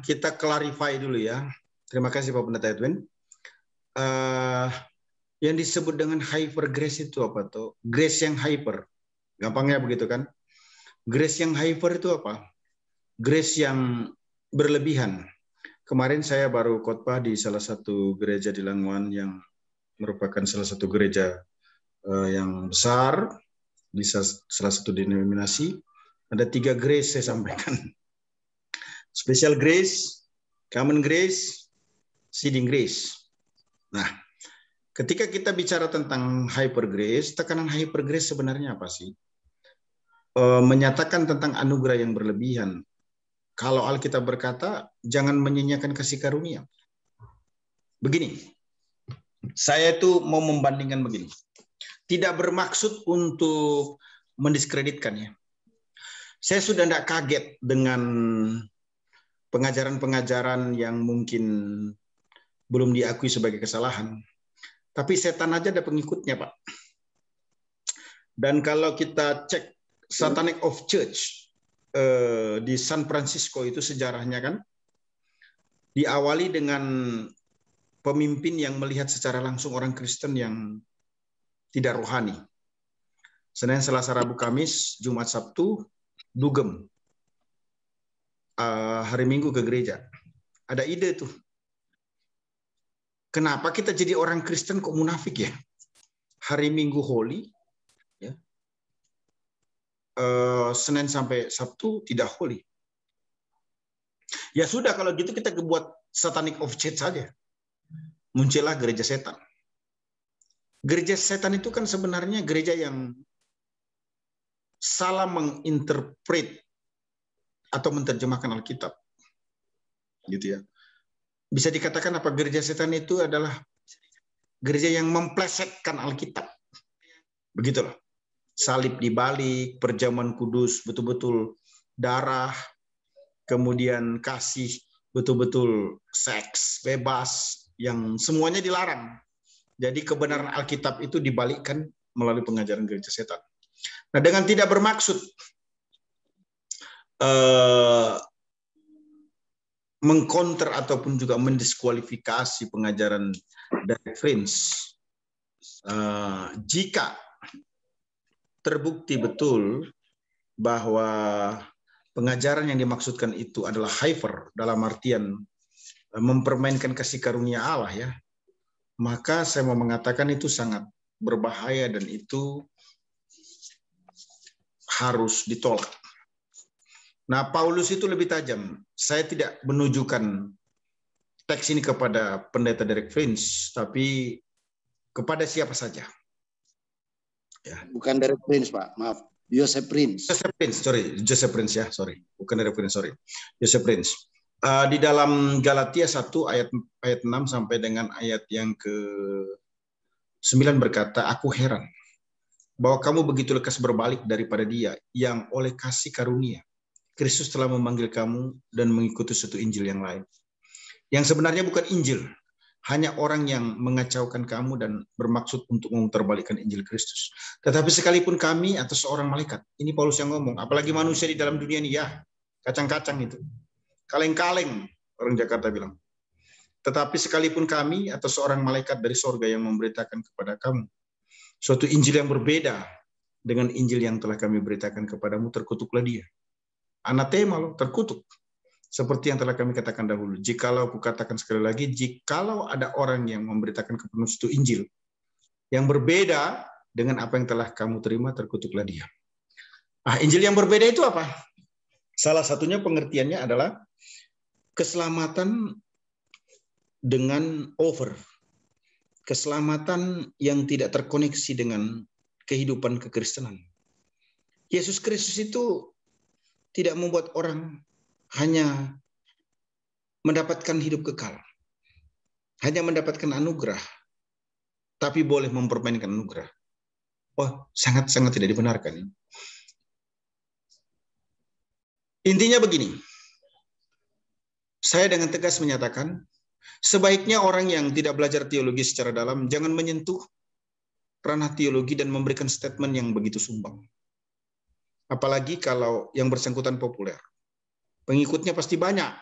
kita clarify dulu ya. Terima kasih Pak Pendeta Edwin. Yang disebut dengan hyper grace itu apa tuh? Grace yang hyper, gampangnya begitu kan? Grace yang hyper itu apa? Grace yang berlebihan. Kemarin saya baru khotbah di salah satu gereja di Languan yang merupakan salah satu gereja yang besar di salah satu denominasi. Ada 3 grace saya sampaikan. Special grace, common grace, seeding grace. Nah, ketika kita bicara tentang hyper grace, tekanan hyper grace sebenarnya apa sih? Menyatakan tentang anugerah yang berlebihan. Kalau Alkitab berkata, jangan menyanyiakan kasih karunia. Begini, saya itu mau membandingkan begini. Tidak bermaksud untuk mendiskreditkan ya. Saya sudah tidak kaget dengan pengajaran-pengajaran yang mungkin belum diakui sebagai kesalahan. Tapi setan aja ada pengikutnya, Pak. Dan kalau kita cek Satanic of Church di San Francisco itu sejarahnya kan diawali dengan pemimpin yang melihat secara langsung orang Kristen yang tidak rohani. Senin, Selasa, Rabu, Kamis, Jumat, Sabtu, dugem. Hari Minggu ke gereja. Ada ide tuh. Kenapa kita jadi orang Kristen kok munafik ya? Hari Minggu holy, ya. Senin sampai Sabtu tidak holy. Ya sudah kalau gitu kita buat Satanic of Church saja. Muncullah gereja setan. Gereja setan itu kan sebenarnya gereja yang salah menginterpret atau menerjemahkan Alkitab. Gitu ya. Bisa dikatakan apa gereja setan itu adalah gereja yang memplesetkan Alkitab. Begitulah. Salib dibalik, perjamuan kudus betul-betul darah, kemudian kasih betul-betul seks bebas, yang semuanya dilarang. Jadi kebenaran Alkitab itu dibalikkan melalui pengajaran gereja setan. Nah, dengan tidak bermaksud mengcounter ataupun juga mendiskualifikasi pengajaran Derek Prince, jika terbukti betul bahwa pengajaran yang dimaksudkan itu adalah hyper dalam artian mempermainkan kasih karunia Allah ya, maka saya mau mengatakan itu sangat berbahaya dan itu harus ditolak. Nah, Paulus itu lebih tajam. Saya tidak menunjukkan teks ini kepada pendeta Derek Prince, tapi kepada siapa saja. Ya. Bukan Derek Prince, Pak. Maaf. Joseph Prince. Joseph Prince, sorry. Joseph Prince ya, sorry. Bukan Derek Prince, sorry. Joseph Prince. Di dalam Galatia 1 ayat 6 sampai dengan ayat yang ke-9 berkata, aku heran bahwa kamu begitu lekas berbalik daripada Dia yang oleh kasih karunia Kristus telah memanggil kamu dan mengikuti satu Injil yang lain. Yang sebenarnya bukan Injil, hanya orang yang mengacaukan kamu dan bermaksud untuk memutarbalikkan Injil Kristus. Tetapi sekalipun kami atau seorang malaikat, ini Paulus yang ngomong, apalagi manusia di dalam dunia ini, ya, kacang-kacang itu. Kaleng-kaleng, orang Jakarta bilang. Tetapi sekalipun kami atau seorang malaikat dari sorga yang memberitakan kepada kamu suatu Injil yang berbeda dengan Injil yang telah kami beritakan kepadamu, terkutuklah dia. Anatema loh, terkutuk. Seperti yang telah kami katakan dahulu. Jikalau aku katakan sekali lagi, jikalau ada orang yang memberitakan kepadamu suatu Injil yang berbeda dengan apa yang telah kamu terima, terkutuklah dia. Injil yang berbeda itu apa? Salah satunya pengertiannya adalah keselamatan dengan over. Keselamatan yang tidak terkoneksi dengan kehidupan kekristenan. Yesus Kristus itu tidak membuat orang hanya mendapatkan hidup kekal. Hanya mendapatkan anugerah. Tapi boleh mempermainkan anugerah. Oh, sangat-sangat tidak dibenarkan. Intinya begini. Saya dengan tegas menyatakan, sebaiknya orang yang tidak belajar teologi secara dalam jangan menyentuh ranah teologi dan memberikan statement yang begitu sumbang. Apalagi kalau yang bersangkutan populer. Pengikutnya pasti banyak.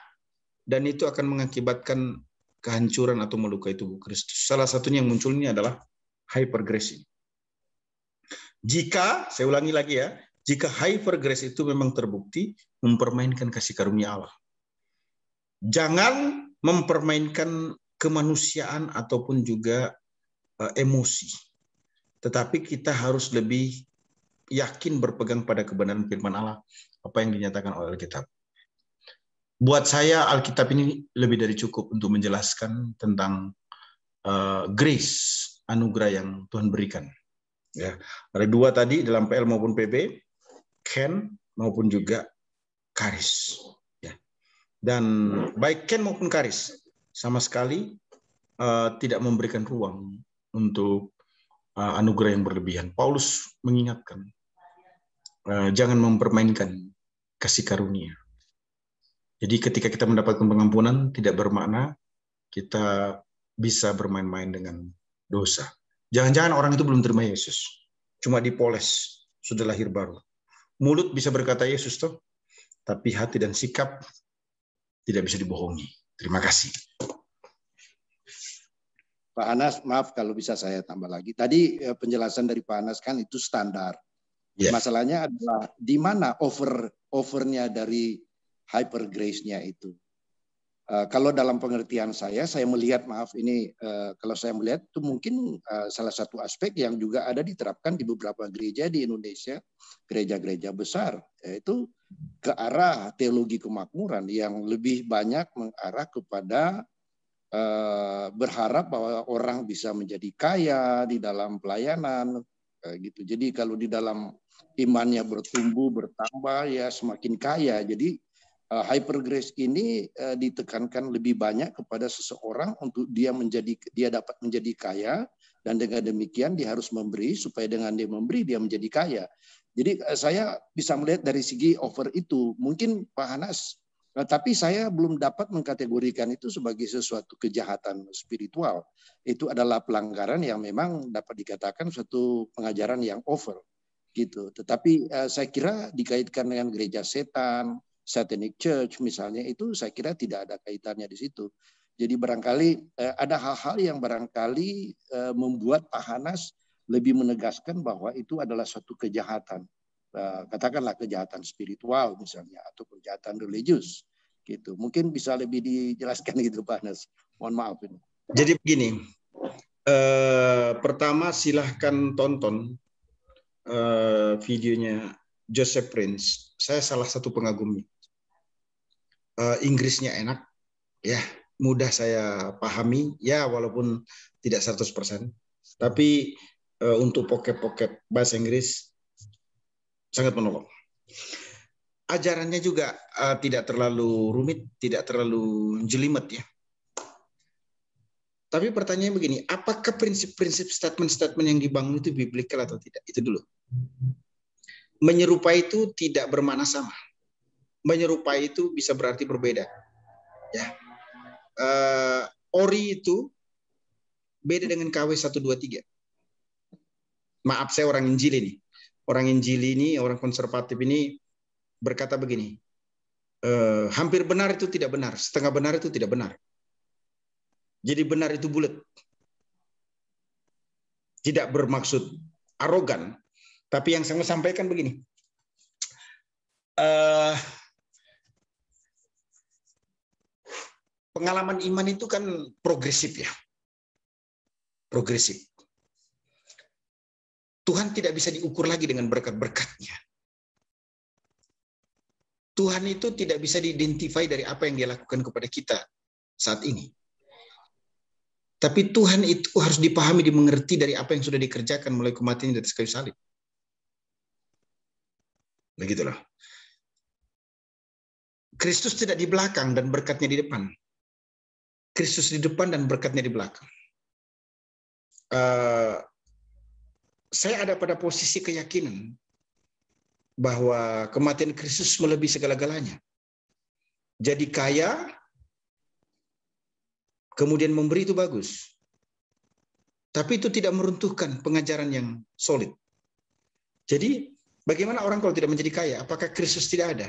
Dan itu akan mengakibatkan kehancuran atau melukai tubuh Kristus. Salah satunya yang muncul ini adalah hypergrace. Jika, saya ulangi lagi ya, jika hypergrace itu memang terbukti mempermainkan kasih karunia Allah. Jangan mempermainkan kemanusiaan ataupun juga emosi. Tetapi kita harus lebih yakin berpegang pada kebenaran firman Allah, apa yang dinyatakan oleh Alkitab. Buat saya Alkitab ini lebih dari cukup untuk menjelaskan tentang grace, anugerah yang Tuhan berikan. Ya, ada dua tadi dalam PL maupun PB, Ken maupun juga Karis. Ya. Dan baik Ken maupun Karis sama sekali tidak memberikan ruang untuk anugerah yang berlebihan. Paulus mengingatkan, jangan mempermainkan kasih karunia. Jadi ketika kita mendapatkan pengampunan, tidak bermakna kita bisa bermain-main dengan dosa. Jangan-jangan orang itu belum terima Yesus. Cuma dipoles, sudah lahir baru. Mulut bisa berkata Yesus toh, tapi hati dan sikap tidak bisa dibohongi. Terima kasih. Pak Anas, maaf kalau bisa saya tambah lagi. Tadi penjelasan dari Pak Anas kan itu standar. Yeah. Masalahnya adalah di mana overnya dari hyper grace-nya itu. Kalau dalam pengertian saya melihat, maaf ini kalau saya melihat itu mungkin salah satu aspek yang juga ada diterapkan di beberapa gereja di Indonesia, gereja-gereja besar, yaitu ke arah teologi kemakmuran yang lebih banyak mengarah kepada berharap bahwa orang bisa menjadi kaya di dalam pelayanan, gitu. Jadi kalau di dalam imannya bertumbuh, bertambah, ya semakin kaya. Jadi hyper grace ini ditekankan lebih banyak kepada seseorang untuk dia dapat menjadi kaya, dan dengan demikian dia harus memberi supaya dengan dia memberi dia menjadi kaya. Jadi saya bisa melihat dari segi over itu. Mungkin Pak Hanas, tapi saya belum dapat mengkategorikan itu sebagai sesuatu kejahatan spiritual. Itu adalah pelanggaran yang memang dapat dikatakan suatu pengajaran yang over, gitu. Tetapi saya kira dikaitkan dengan gereja setan, Satanic Church misalnya, itu saya kira tidak ada kaitannya di situ. Jadi barangkali ada hal-hal yang barangkali membuat Pak Hanas lebih menegaskan bahwa itu adalah suatu kejahatan. Katakanlah kejahatan spiritual misalnya, atau kejahatan religius. Gitu. Mungkin bisa lebih dijelaskan gitu Pak Hanas. Mohon maaf ini. Jadi begini, pertama silahkan tonton videonya Joseph Prince. Saya salah satu pengagumnya. Inggrisnya enak, ya, mudah saya pahami, ya, walaupun tidak 100%. Tapi untuk pokep-pokep bahasa Inggris sangat menolong. Ajarannya juga tidak terlalu rumit, tidak terlalu jelimet, ya. Tapi pertanyaannya begini, apakah prinsip-prinsip statement-statement yang dibangun itu biblikal atau tidak? Itu dulu. Menyerupai itu tidak bermakna sama. Menyerupai itu bisa berarti berbeda. Ya. Ori itu beda dengan KW 123. Maaf, saya orang Injil ini. Orang Injil ini, orang konservatif ini berkata begini, hampir benar itu tidak benar, setengah benar itu tidak benar. Jadi benar itu bulat. Tidak bermaksud arogan. Tapi yang saya mau sampaikan begini. Pengalaman iman itu kan progresif, ya. Progresif. Tuhan tidak bisa diukur lagi dengan berkat-berkatnya. Tuhan itu tidak bisa diidentifikasi dari apa yang dia lakukan kepada kita saat ini. Tapi Tuhan itu harus dipahami, dimengerti dari apa yang sudah dikerjakan mulai kematian di atas kayu salib. Begitulah. Kristus tidak di belakang dan berkatnya di depan. Kristus di depan dan berkatnya di belakang. Saya ada pada posisi keyakinan bahwa kematian Kristus melebihi segala-galanya. Jadi kaya, kemudian memberi itu bagus. Tapi itu tidak meruntuhkan pengajaran yang solid. Jadi bagaimana orang kalau tidak menjadi kaya? Apakah Kristus tidak ada?